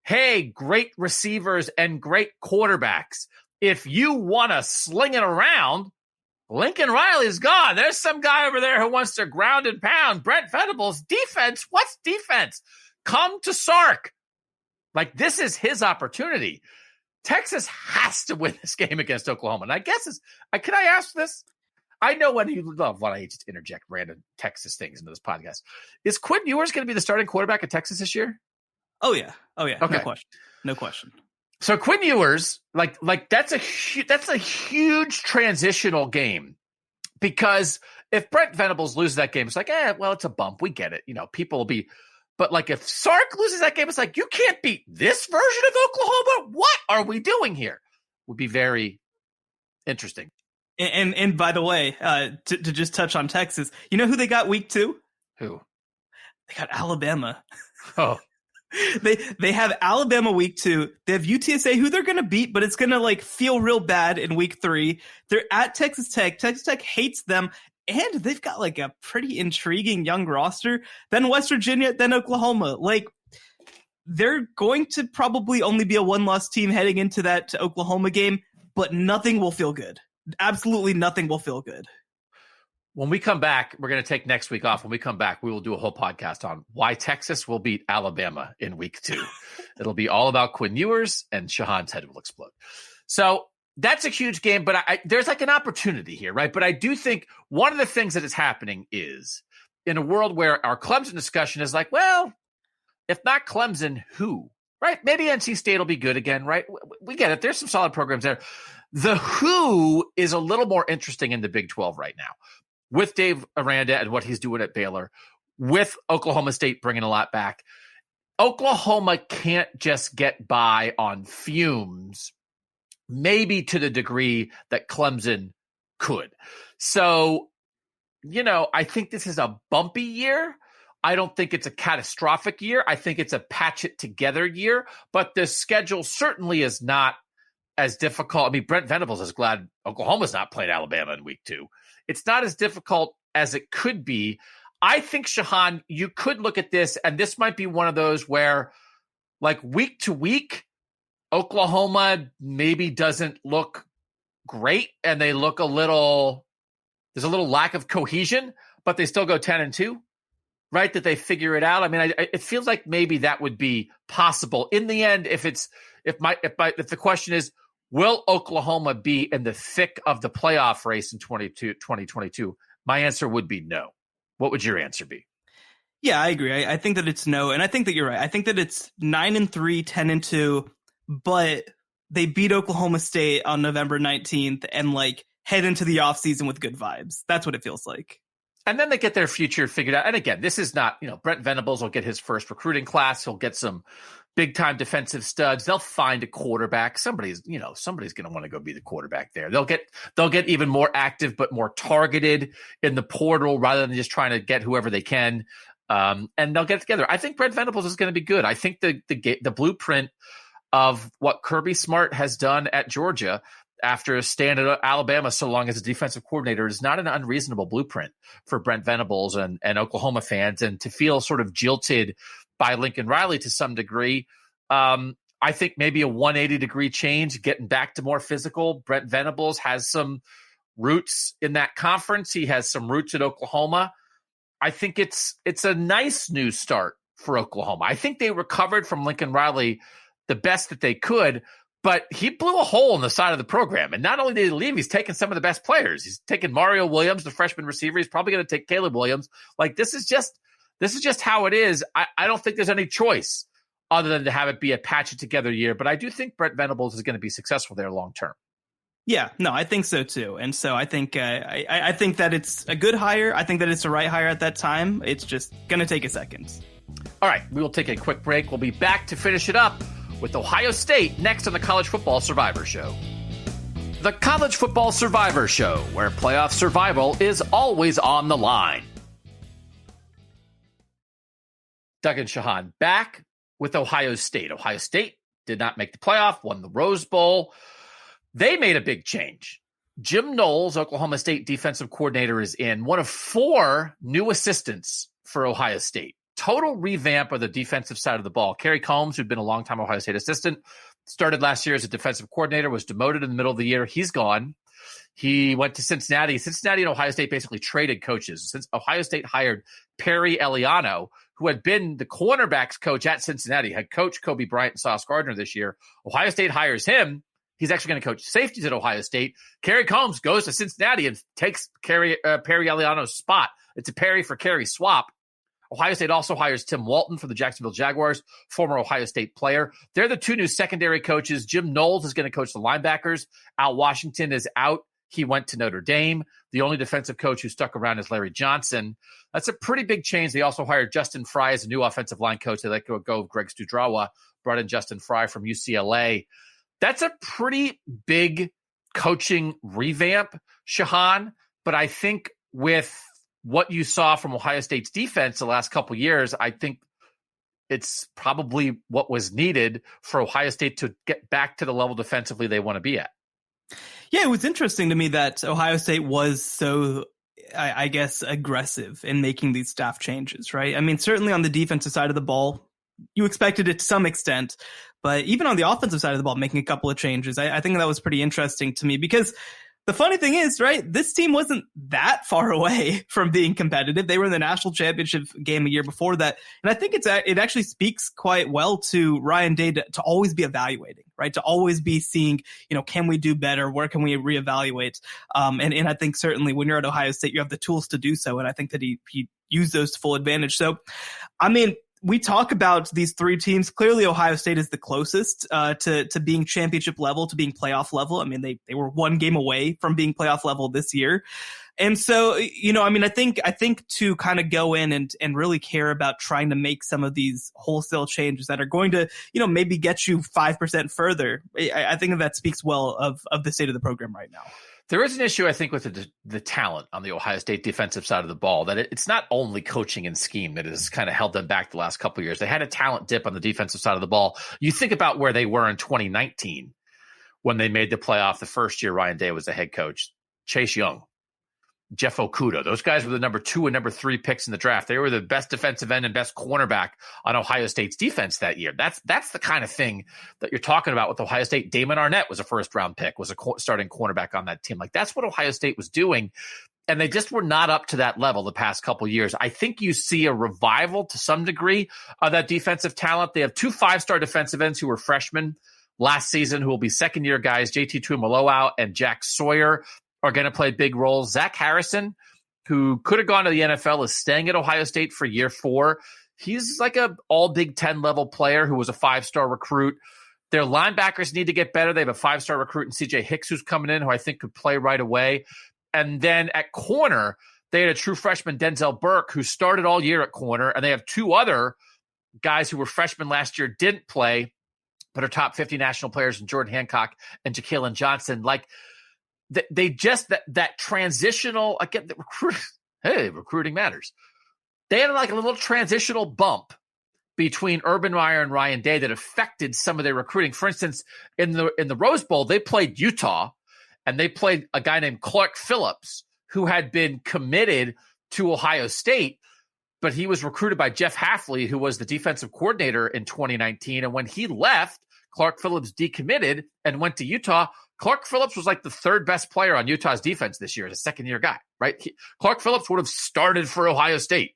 hey, great receivers and great quarterbacks. If you want to sling it around, Lincoln Riley's gone. There's some guy over there who wants to ground and pound. Brent Venables, defense. What's defense? Come to Sark. Like, this is his opportunity. Texas has to win this game against Oklahoma. And I guess can I ask this? I know when you love when I just interject random Texas things into this podcast. Is Quinn Ewers going to be the starting quarterback at Texas this year? Oh yeah. Okay. No question. So Quinn Ewers, like that's a huge transitional game, because if Brent Venables loses that game, it's like, well, it's a bump. We get it. People will be. But like if Sark loses that game, it's like, you can't beat this version of Oklahoma. What are we doing here? Would be very interesting. And by the way, to just touch on Texas, you know who they got week 2? Who? They got Alabama. Oh. They have Alabama week 2. They have UTSA, who they're going to beat, but it's going to feel real bad in week 3. They're at Texas Tech. Texas Tech hates them, and they've got a pretty intriguing young roster. Then West Virginia, then Oklahoma. They're going to probably only be a 1-loss team heading into that Oklahoma game, but nothing will feel good. Absolutely nothing will feel good. When we come back, we're going to take next week off. When we come back, we will do a whole podcast on why Texas will beat Alabama in week 2. It'll be all about Quinn Ewers, and Shehan's head will explode. So that's a huge game, but there's an opportunity here, right? But I do think one of the things that is happening is in a world where our Clemson discussion is well, if not Clemson, who? Right? Maybe NC State will be good again, right? We get it. There's some solid programs there. The who is a little more interesting in the Big 12 right now, with Dave Aranda and what he's doing at Baylor, with Oklahoma State bringing a lot back. Oklahoma can't just get by on fumes, maybe to the degree that Clemson could. So, I think this is a bumpy year. I don't think it's a catastrophic year. I think it's a patch it together year, but the schedule certainly is not as difficult. I mean, Brent Venables is glad Oklahoma's not playing Alabama in week 2. It's not as difficult as it could be. I think, Shehan, you could look at this, and this might be one of those where, week to week, Oklahoma maybe doesn't look great, and they look there's a little lack of cohesion, but they still go 10-2, right? That they figure it out. I mean, it feels like maybe that would be possible in the end. If the question is, will Oklahoma be in the thick of the playoff race in 2022? My answer would be no. What would your answer be? Yeah, I agree. I think that it's no, and I think that you're right. I think that it's 9-3, 10-2, but they beat Oklahoma State on November 19th and head into the offseason with good vibes. That's what it feels like. And then they get their future figured out. And again, this is not, Brent Venables will get his first recruiting class. He'll get some big time defensive studs. They'll find a quarterback. Somebody's going to want to go be the quarterback there. They'll get even more active, but more targeted in the portal rather than just trying to get whoever they can. And they'll get together. I think Brent Venables is going to be good. I think the blueprint of what Kirby Smart has done at Georgia after staying at Alabama so long as a defensive coordinator is not an unreasonable blueprint for Brent Venables and Oklahoma fans. And to feel sort of jilted by Lincoln Riley to some degree, I think maybe a 180-degree change, getting back to more physical. Brent Venables has some roots in that conference. He has some roots at Oklahoma. I think it's a nice new start for Oklahoma. I think they recovered from Lincoln Riley the best that they could, but he blew a hole in the side of the program. And not only did he leave, he's taken some of the best players. He's taken Mario Williams, the freshman receiver. He's probably going to take Caleb Williams. This is just how it is. I don't think there's any choice other than to have it be a patch it together year. But I do think Brent Venables is going to be successful there long term. Yeah, no, I think so too. And so I think I think that it's a good hire. I think that it's the right hire at that time. It's just going to take a second. All right, we will take a quick break. We'll be back to finish it up with Ohio State next on the College Football Survivor Show. The College Football Survivor Show, where playoff survival is always on the line. Doug and Shehan back with Ohio State. Ohio State did not make the playoff, won the Rose Bowl. They made a big change. Jim Knowles, Oklahoma State defensive coordinator, is in. One of 4 new assistants for Ohio State. Total revamp of the defensive side of the ball. Kerry Combs, who'd been a longtime Ohio State assistant, started last year as a defensive coordinator, was demoted in the middle of the year. He's gone. He went to Cincinnati. Cincinnati and Ohio State basically traded coaches. Since Ohio State hired Perry Eliano, who had been the cornerbacks coach at Cincinnati, had coached Kobe Bryant and Sauce Gardner this year. Ohio State hires him. He's actually going to coach safeties at Ohio State. Kerry Combs goes to Cincinnati and takes Perry Eliano's spot. It's a Perry for Kerry swap. Ohio State also hires Tim Walton for the Jacksonville Jaguars, former Ohio State player. They're the two new secondary coaches. Jim Knowles is going to coach the linebackers. Al Washington is out. He went to Notre Dame. The only defensive coach who stuck around is Larry Johnson. That's a pretty big change. They also hired Justin Fry as a new offensive line coach. They let go of Greg Studrawa, brought in Justin Fry from UCLA. That's a pretty big coaching revamp, Shehan. But I think with what you saw from Ohio State's defense the last couple of years, I think it's probably what was needed for Ohio State to get back to the level defensively they want to be at. Yeah, it was interesting to me that Ohio State was so, I guess, aggressive in making these staff changes, right? I mean, certainly on the defensive side of the ball, you expected it to some extent, but even on the offensive side of the ball, making a couple of changes, I think that was pretty interesting to me because the funny thing is, right, this team wasn't that far away from being competitive. They were in the national championship game a year before that. And I think it actually speaks quite well to Ryan Day to always be evaluating, right? To always be seeing, can we do better? Where can we reevaluate? And I think certainly when you're at Ohio State, you have the tools to do so. And I think that he used those to full advantage. So, I mean, we talk about these three teams. Clearly, Ohio State is the closest to being championship level, to being playoff level. I mean, they were one game away from being playoff level this year. And so, I think to kind of go in and really care about trying to make some of these wholesale changes that are going to, maybe get you 5% further. I think that speaks well of the state of the program right now. There is an issue, I think, with the talent on the Ohio State defensive side of the ball, that it's not only coaching and scheme that has kind of held them back the last couple of years. They had a talent dip on the defensive side of the ball. You think about where they were in 2019 when they made the playoff the first year Ryan Day was the head coach. Chase Young, Jeff Okudah. Those guys were the number 2 and number 3 picks in the draft. They were the best defensive end and best cornerback on Ohio State's defense that year. That's the kind of thing that you're talking about with Ohio State. Damon Arnett was a first-round pick, was a starting cornerback on that team. Like, that's what Ohio State was doing, and they just were not up to that level the past couple of years. I think you see a revival to some degree of that defensive talent. They have 2 5-star defensive ends who were freshmen last season who will be second-year guys, JT Tuimoloau and Jack Sawyer, are going to play big roles. Zach Harrison, who could have gone to the NFL, is staying at Ohio State for year 4. He's like a all Big Ten level player who was a 5-star recruit. Their linebackers need to get better. They have a 5-star recruit in CJ Hicks who's coming in, who I think could play right away. And then at corner, they had a true freshman, Denzel Burke, who started all year at corner. And they have 2 other guys who were freshmen last year, didn't play, but are top 50 national players in Jordan Hancock and Ja'Kalen Johnson. Like, they just that transitional, again, recruiting matters. They had like a little transitional bump between Urban Meyer and Ryan Day that affected some of their recruiting. For instance, in the Rose Bowl, they played Utah, and they played a guy named Clark Phillips, who had been committed to Ohio State, but he was recruited by Jeff Hafley, who was the defensive coordinator in 2019. And when he left, Clark Phillips decommitted and went to Utah. Clark Phillips was like the 3rd best player on Utah's defense this year as a second-year guy, right? Clark Phillips would have started for Ohio State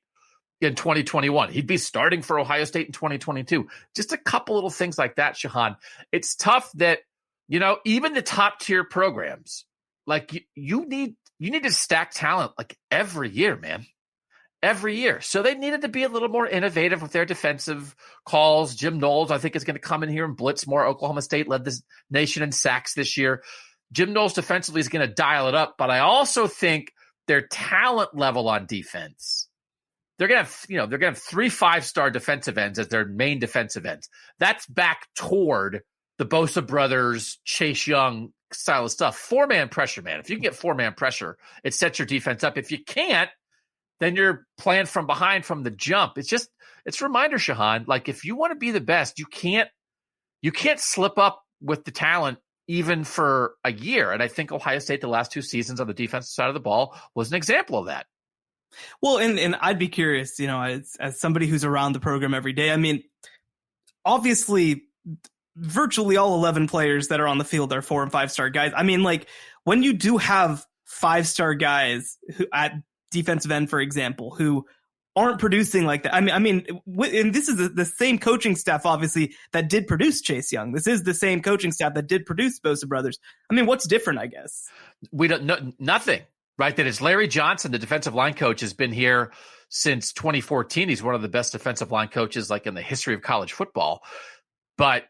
in 2021. He'd be starting for Ohio State in 2022. Just a couple little things like that, Shehan. It's tough that, even the top-tier programs, like you need to stack talent like every year, man. Every year. So they needed to be a little more innovative with their defensive calls. Jim Knowles, I think, is going to come in here and blitz more. Oklahoma State led this nation in sacks this year. Jim Knowles defensively is going to dial it up, but I also think their talent level on defense, they're going to have 3 5-star defensive ends as their main defensive ends. That's back toward the Bosa brothers, Chase Young style of stuff. 4-man pressure, man. If you can get 4-man pressure, it sets your defense up. If you can't, then you're playing from behind from the jump. It's a reminder, Shehan, like if you want to be the best, you can't slip up with the talent even for a year. And I think Ohio State, the last 2 seasons on the defensive side of the ball, was an example of that. Well, and I'd be curious, as somebody who's around the program every day, I mean, obviously virtually all 11 players that are on the field are 4- and 5-star guys. I mean, like, when you do have 5-star guys who at defensive end, for example, who aren't producing like that. I mean, and this is the same coaching staff, obviously, that did produce Chase Young. This is the same coaching staff that did produce Bosa brothers. I mean, what's different, I guess? We don't know nothing, right? That it's Larry Johnson, the defensive line coach, has been here since 2014. He's one of the best defensive line coaches like in the history of college football. But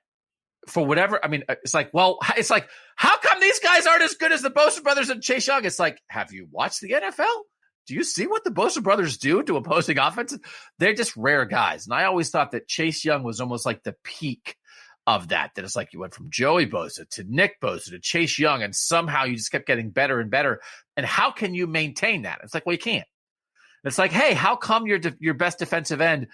for whatever, I mean, it's like, how come these guys aren't as good as the Bosa brothers and Chase Young? It's like, have you watched the NFL? Do you see what the Bosa brothers do to opposing offenses? They're just rare guys. And I always thought that Chase Young was almost like the peak of that. That it's like you went from Joey Bosa to Nick Bosa to Chase Young, and somehow you just kept getting better and better. And how can you maintain that? It's like, well, you can't. It's like, hey, how come your best defensive end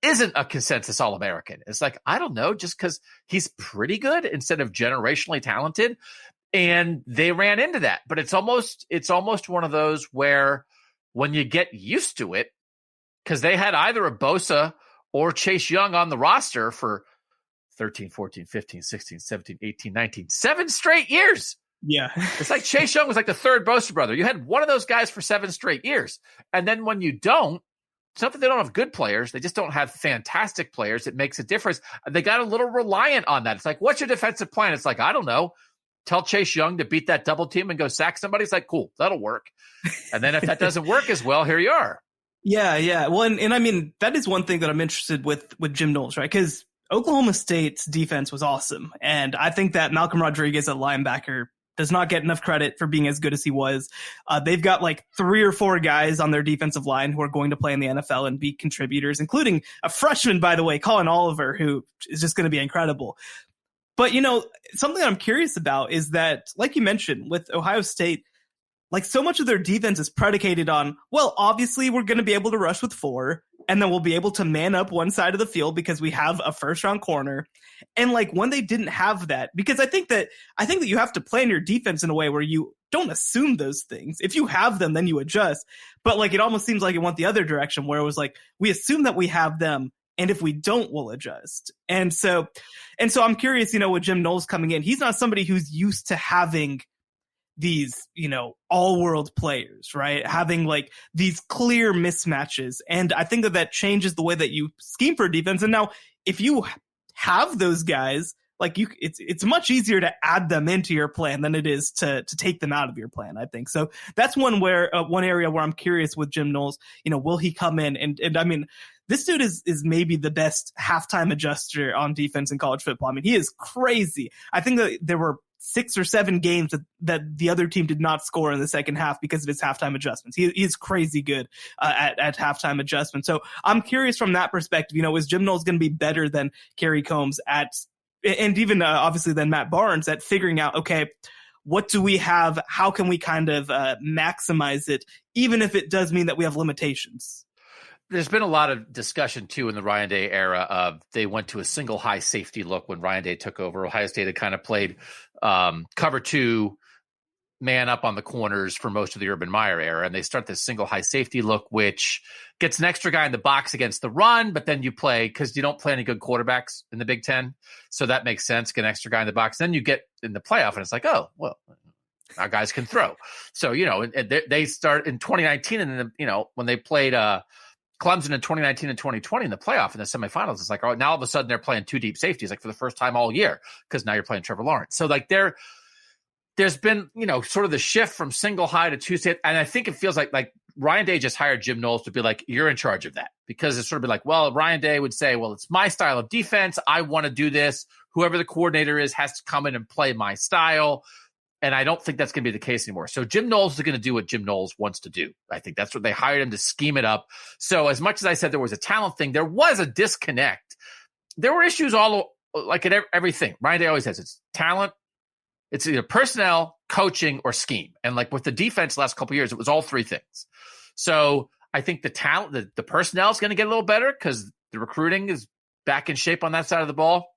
isn't a consensus All-American? It's like, I don't know, just because he's pretty good instead of generationally talented. And they ran into that. But it's almost one of those where when you get used to it, because they had either a Bosa or Chase Young on the roster for 13, 14, 15, 16, 17, 18, 19, 7 straight years. Yeah. It's like Chase Young was like the third Bosa brother. You had one of those guys for 7 straight years. And then when you don't, it's not that they don't have good players. They just don't have fantastic players. It makes a difference. They got a little reliant on that. It's like, what's your defensive plan? It's like, I don't know. Tell Chase Young to beat that double team and go sack somebody. It's like, cool, that'll work. And then if that doesn't work as well, here you are. Yeah. Well, and I mean, that is one thing that I'm interested with Jim Knowles, right? Because Oklahoma State's defense was awesome. And I think that Malcolm Rodriguez at linebacker does not get enough credit for being as good as he was. They've got like 3 or 4 guys on their defensive line who are going to play in the NFL and be contributors, including a freshman, by the way, Colin Oliver, who is just going to be incredible. But, something I'm curious about is that, like you mentioned, with Ohio State, like so much of their defense is predicated on, well, obviously we're going to be able to rush with 4, and then we'll be able to man up one side of the field because we have a first-round corner. And like when they didn't have that, because I think that you have to plan your defense in a way where you don't assume those things. If you have them, then you adjust. But like it almost seems like it went the other direction, where it was like we assume that we have them, and if we don't, we'll adjust. And so I'm curious, with Jim Knowles coming in, he's not somebody who's used to having these, all-world players, right? Having like these clear mismatches. And I think that changes the way that you scheme for defense. And now if you have those guys, like it's much easier to add them into your plan than it is to take them out of your plan, I think. So that's one area where I'm curious with Jim Knowles, will he come in? And I mean, this dude is maybe the best halftime adjuster on defense in college football. I mean, he is crazy. I think that there were 6 or 7 games that the other team did not score in the second half because of his halftime adjustments. He is crazy good at halftime adjustments. So I'm curious from that perspective, is Jim Knowles going to be better than Kerry Combs and even obviously than Matt Barnes at figuring out, okay, what do we have? How can we kind of maximize it, even if it does mean that we have limitations? There's been a lot of discussion, too, in the Ryan Day era of they went to a single high safety look when Ryan Day took over. Ohio State had kind of played cover 2, man up on the corners for most of the Urban Meyer era. And they start this single high safety look, which gets an extra guy in the box against the run, but then you play because you don't play any good quarterbacks in the Big Ten. So that makes sense. Get an extra guy in the box. Then you get in the playoff and it's like, oh, well, our guys can throw. So, they start in 2019 and then, when they played Clemson in 2019 and 2020 in the playoff in the semifinals, it's like, oh, now all of a sudden they're playing 2 deep safeties, like for the first time all year, because now you're playing Trevor Lawrence. So like there's been, sort of the shift from single high to 2 safety. And I think it feels like Ryan Day just hired Jim Knowles to be like, you're in charge of that, because it's sort of be like, well, Ryan Day would say, well, it's my style of defense. I want to do this. Whoever the coordinator is has to come in and play my style. And I don't think that's going to be the case anymore. So Jim Knowles is going to do what Jim Knowles wants to do. I think that's what they hired him to scheme it up. So as much as I said there was a talent thing, there was a disconnect. There were issues all like at everything. Ryan Day always says it's talent. It's either personnel, coaching, or scheme. And like with the defense the last couple of years, it was all 3 things. So I think the talent, the personnel is going to get a little better because the recruiting is back in shape on that side of the ball.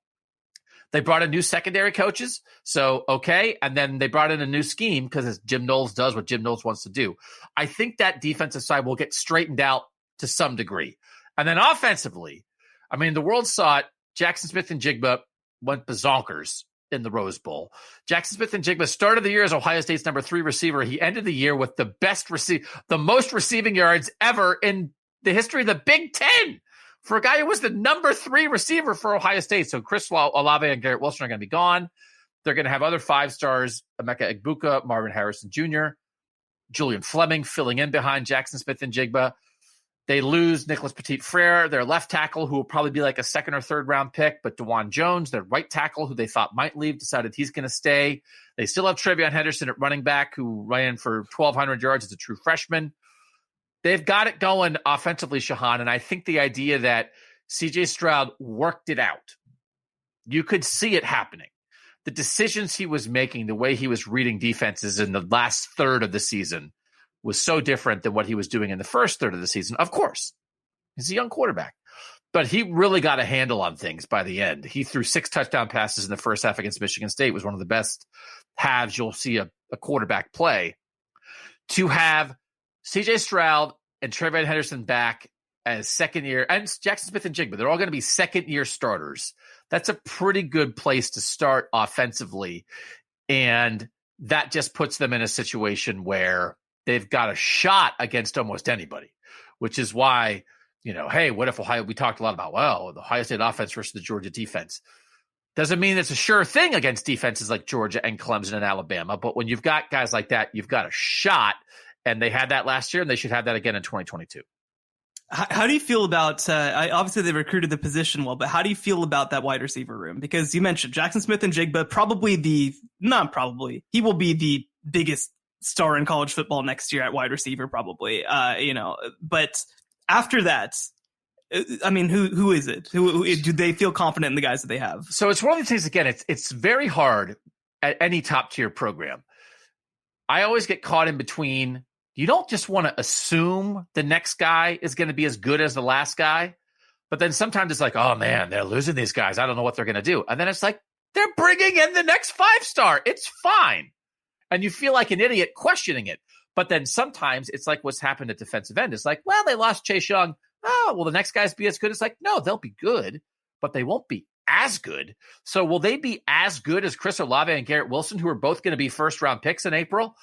They brought in new secondary coaches, so okay. And then they brought in a new scheme because Jim Knowles does what Jim Knowles wants to do. I think that defensive side will get straightened out to some degree. And then offensively, I mean, the world saw it. Jackson Smith and Jigba went bazonkers in the Rose Bowl. Jackson Smith and Jigba started the year as Ohio State's number 3 receiver. He ended the year with the most receiving yards ever in the history of the Big Ten for a guy who was the number 3 receiver for Ohio State. So Chris Olave and Garrett Wilson are going to be gone. They're going to have other 5 stars, Emeka Egbuka, Marvin Harrison Jr., Julian Fleming filling in behind Jackson Smith and Jigba. They lose Nicholas Petit-Frere, their left tackle, who will probably be like a 2nd or 3rd round pick, but DeJuan Jones, their right tackle, who they thought might leave, decided he's going to stay. They still have Trevion Henderson at running back, who ran for 1,200 yards as a true freshman. They've got it going offensively, Shehan, and I think the idea that C.J. Stroud worked it out, you could see it happening. The decisions he was making, the way he was reading defenses in the last third of the season was so different than what he was doing in the first third of the season. Of course, he's a young quarterback, but he really got a handle on things by the end. He threw 6 touchdown passes in the first half against Michigan State. It was one of the best halves you'll see a quarterback play. To have C.J. Stroud and Trevion Henderson back as second year, and Jackson Smith and Jigba, they're all going to be second-year starters. That's a pretty good place to start offensively, and that just puts them in a situation where they've got a shot against almost anybody, which is why, hey, what if we talked a lot about, the Ohio State offense versus the Georgia defense. Doesn't mean it's a sure thing against defenses like Georgia and Clemson and Alabama, but when you've got guys like that, you've got a shot, and they had that last year, and they should have that again in 2022. How do you feel about, obviously they recruited the position well, but how do you feel about that wide receiver room? Because you mentioned Jackson Smith and Jigba, he will be the biggest star in college football next year at wide receiver, probably, but after that, I mean, who is it? Who do they feel confident in the guys that they have? So it's one of these things, again, it's very hard at any top tier program. I always get caught in between. You don't just want to assume the next guy is going to be as good as the last guy, but then sometimes it's like, oh man, they're losing these guys. I don't know what they're going to do. And then it's like, they're bringing in the next 5-star. It's fine. And you feel like an idiot questioning it. But then sometimes it's like what's happened at defensive end. It's like, well, they lost Chase Young. Oh, will the next guys be as good? It's like, no, they'll be good, but they won't be as good. So will they be as good as Chris Olave and Garrett Wilson, who are both going to be first-round picks in April?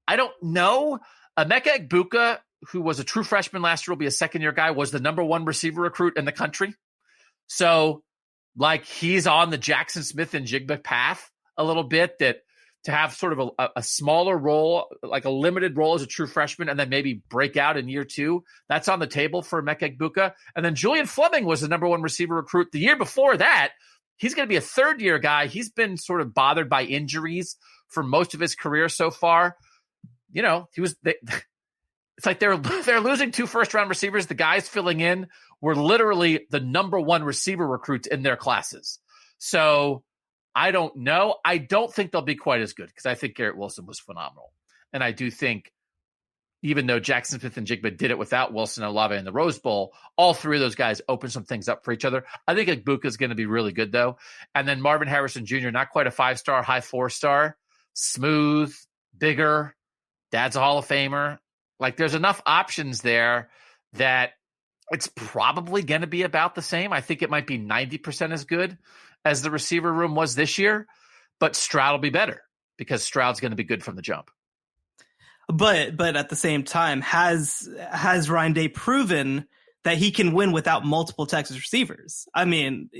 I don't know. Emeka Egbuka, who was a true freshman last year, will be a second-year guy, was the number 1 receiver recruit in the country. So, he's on the Jackson Smith and Jigba path a little bit, that to have sort of a smaller role, like a limited role as a true freshman, and then maybe break out in year 2, that's on the table for Emeka Egbuka. And then Julian Fleming was the number 1 receiver recruit the year before that. He's going to be a third-year guy. He's been sort of bothered by injuries for most of his career so far. It's like they're losing 2 first-round receivers. The guys filling in were literally the number 1 receiver recruits in their classes. So I don't know. I don't think they'll be quite as good, because I think Garrett Wilson was phenomenal. And I do think, even though Jackson Smith and Jigba did it without Wilson and Olave in the Rose Bowl, all 3 of those guys open some things up for each other. I think Egbuka is going to be really good, though. And then Marvin Harrison Jr., not quite a 5-star, high 4-star, smooth, bigger. Dad's a Hall of Famer. There's enough options there that it's probably going to be about the same. I think it might be 90% as good as the receiver room was this year, but Stroud will be better because Stroud's going to be good from the jump. But at the same time, has Ryan Day proven that he can win without multiple Texas receivers? I mean,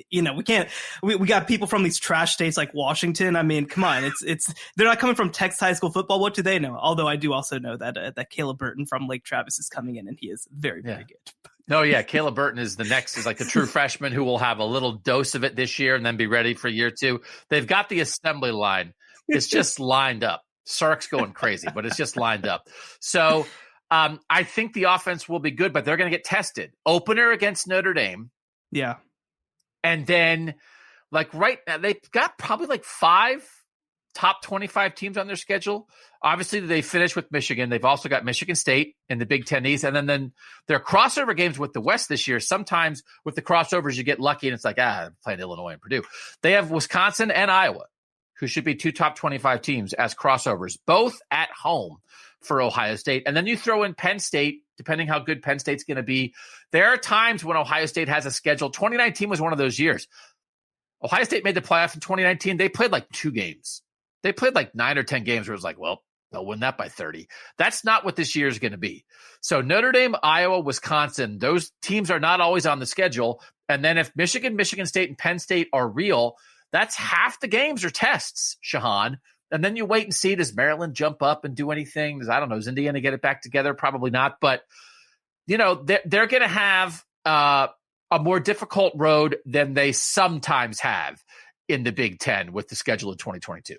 we got people from these trash states like Washington. I mean, come on, they're not coming from Texas high school football. What do they know? Although I do also know that Caleb Burton from Lake Travis is coming in, and he is very, very good. No, yeah, Caleb Burton is like the true freshman who will have a little dose of it this year and then be ready for year 2. They've got the assembly line. It's just lined up. Sark's going crazy, but it's just lined up. So I think the offense will be good, but they're going to get tested. Opener against Notre Dame. Yeah. And then right now, they've got probably 5 top 25 teams on their schedule. Obviously, they finish with Michigan. They've also got Michigan State in the Big Ten East. And then their crossover games with the West this year, sometimes with the crossovers, you get lucky and it's like, playing Illinois and Purdue. They have Wisconsin and Iowa, who should be 2 top 25 teams as crossovers, both at home for Ohio State. And then you throw in Penn State, depending how good Penn State's going to be. There are times when Ohio State has a schedule. 2019 was one of those years. Ohio State made the playoff in 2019. They played like 2 games. They played like 9 or 10 games where it was like, well, they'll win that by 30. That's not what this year is going to be. So Notre Dame, Iowa, Wisconsin, those teams are not always on the schedule. And then if Michigan, Michigan State, and Penn State are real, that's half the games are tests, Shehan. And then you wait and see, does Maryland jump up and do anything? I don't know. Does Indiana get it back together? Probably not. But, they're going to have a more difficult road than they sometimes have in the Big Ten with the schedule of 2022.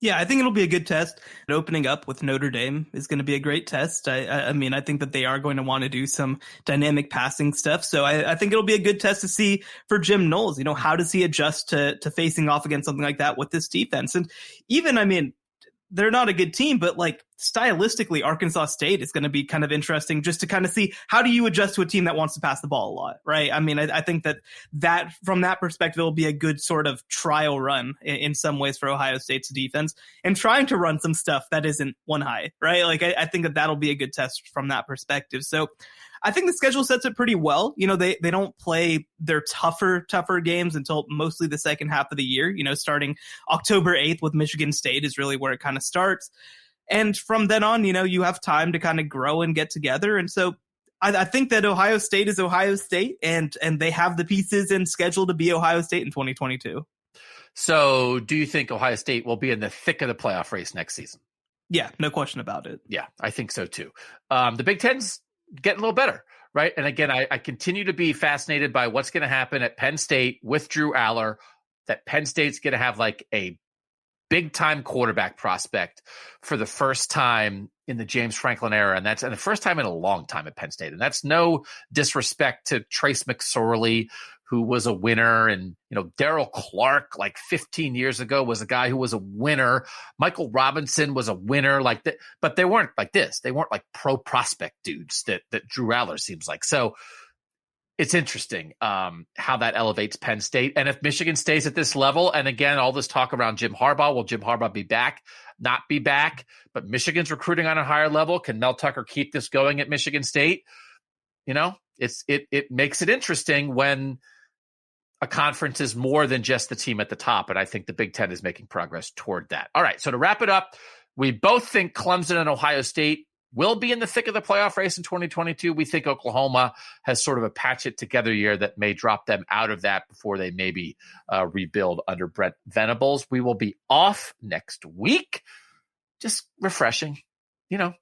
Yeah, I think it'll be a good test. Opening up with Notre Dame is going to be a great test. I mean, I think that they are going to want to do some dynamic passing stuff. So I think it'll be a good test to see for Jim Knowles. How does he adjust to facing off against something like that with this defense? And even, I mean, they're not a good team, but like stylistically, Arkansas State is going to be kind of interesting just to kind of see how do you adjust to a team that wants to pass the ball a lot, right? I mean, I think that from that perspective, it'll be a good sort of trial run in some ways for Ohio State's defense and trying to run some stuff that isn't one high, right? Like I think that'll be a good test from that perspective. So I think the schedule sets it pretty well. They don't play their tougher games until mostly the second half of the year. Starting October 8th with Michigan State is really where it kind of starts. And from then on, you have time to kind of grow and get together. And so I think that Ohio State is Ohio State and they have the pieces and schedule to be Ohio State in 2022. So do you think Ohio State will be in the thick of the playoff race next season? Yeah, no question about it. Yeah, I think so too. The Big Ten's getting a little better, right? And again, I continue to be fascinated by what's going to happen at Penn State with Drew Aller, that Penn State's going to have like a big-time quarterback prospect for the first time in the James Franklin era, and the first time in a long time at Penn State. And that's no disrespect to Trace McSorley, who was a winner, and Darryl Clark, like 15 years ago, was a guy who was a winner. Michael Robinson was a winner, like that, but they weren't like this. They weren't like pro prospect dudes that Drew Aller seems like. So it's interesting how that elevates Penn State. And if Michigan stays at this level, and again, all this talk around Jim Harbaugh, will Jim Harbaugh be back? Not be back, but Michigan's recruiting on a higher level. Can Mel Tucker keep this going at Michigan State? It makes it interesting when a conference is more than just the team at the top. And I think the Big Ten is making progress toward that. All right. So to wrap it up, we both think Clemson and Ohio State will be in the thick of the playoff race in 2022. We think Oklahoma has sort of a patch it together year that may drop them out of that before they maybe rebuild under Brent Venables. We will be off next week. Just refreshing,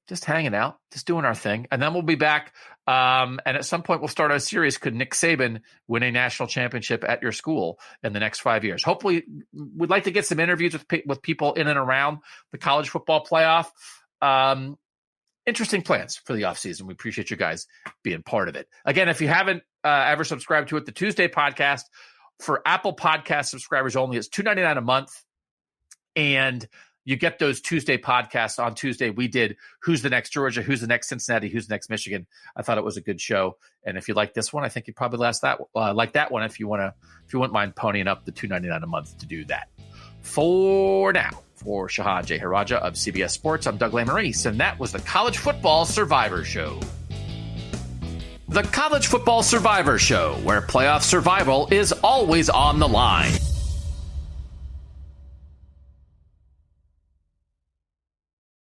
just hanging out, just doing our thing. And then we'll be back. And at some point we'll start a series. Could Nick Saban win a national championship at your school in the next 5 years? Hopefully we'd like to get some interviews with people in and around the college football playoff. Interesting plans for the offseason. We appreciate you guys being part of it. Again, if you haven't ever subscribed to it, the Tuesday podcast for Apple Podcast subscribers only is $2.99 a month. And you get those Tuesday podcasts. On Tuesday, we did Who's the Next Georgia, Who's the Next Cincinnati, Who's the Next Michigan. I thought it was a good show. And if you like this one, I think you'd probably like that one if you wouldn't mind ponying up the $2.99 a month to do that. For now, for Shehan Jeyarajah of CBS Sports, I'm Doug Lesmerises, and that was the College Football Survivor Show. The College Football Survivor Show, where playoff survival is always on the line.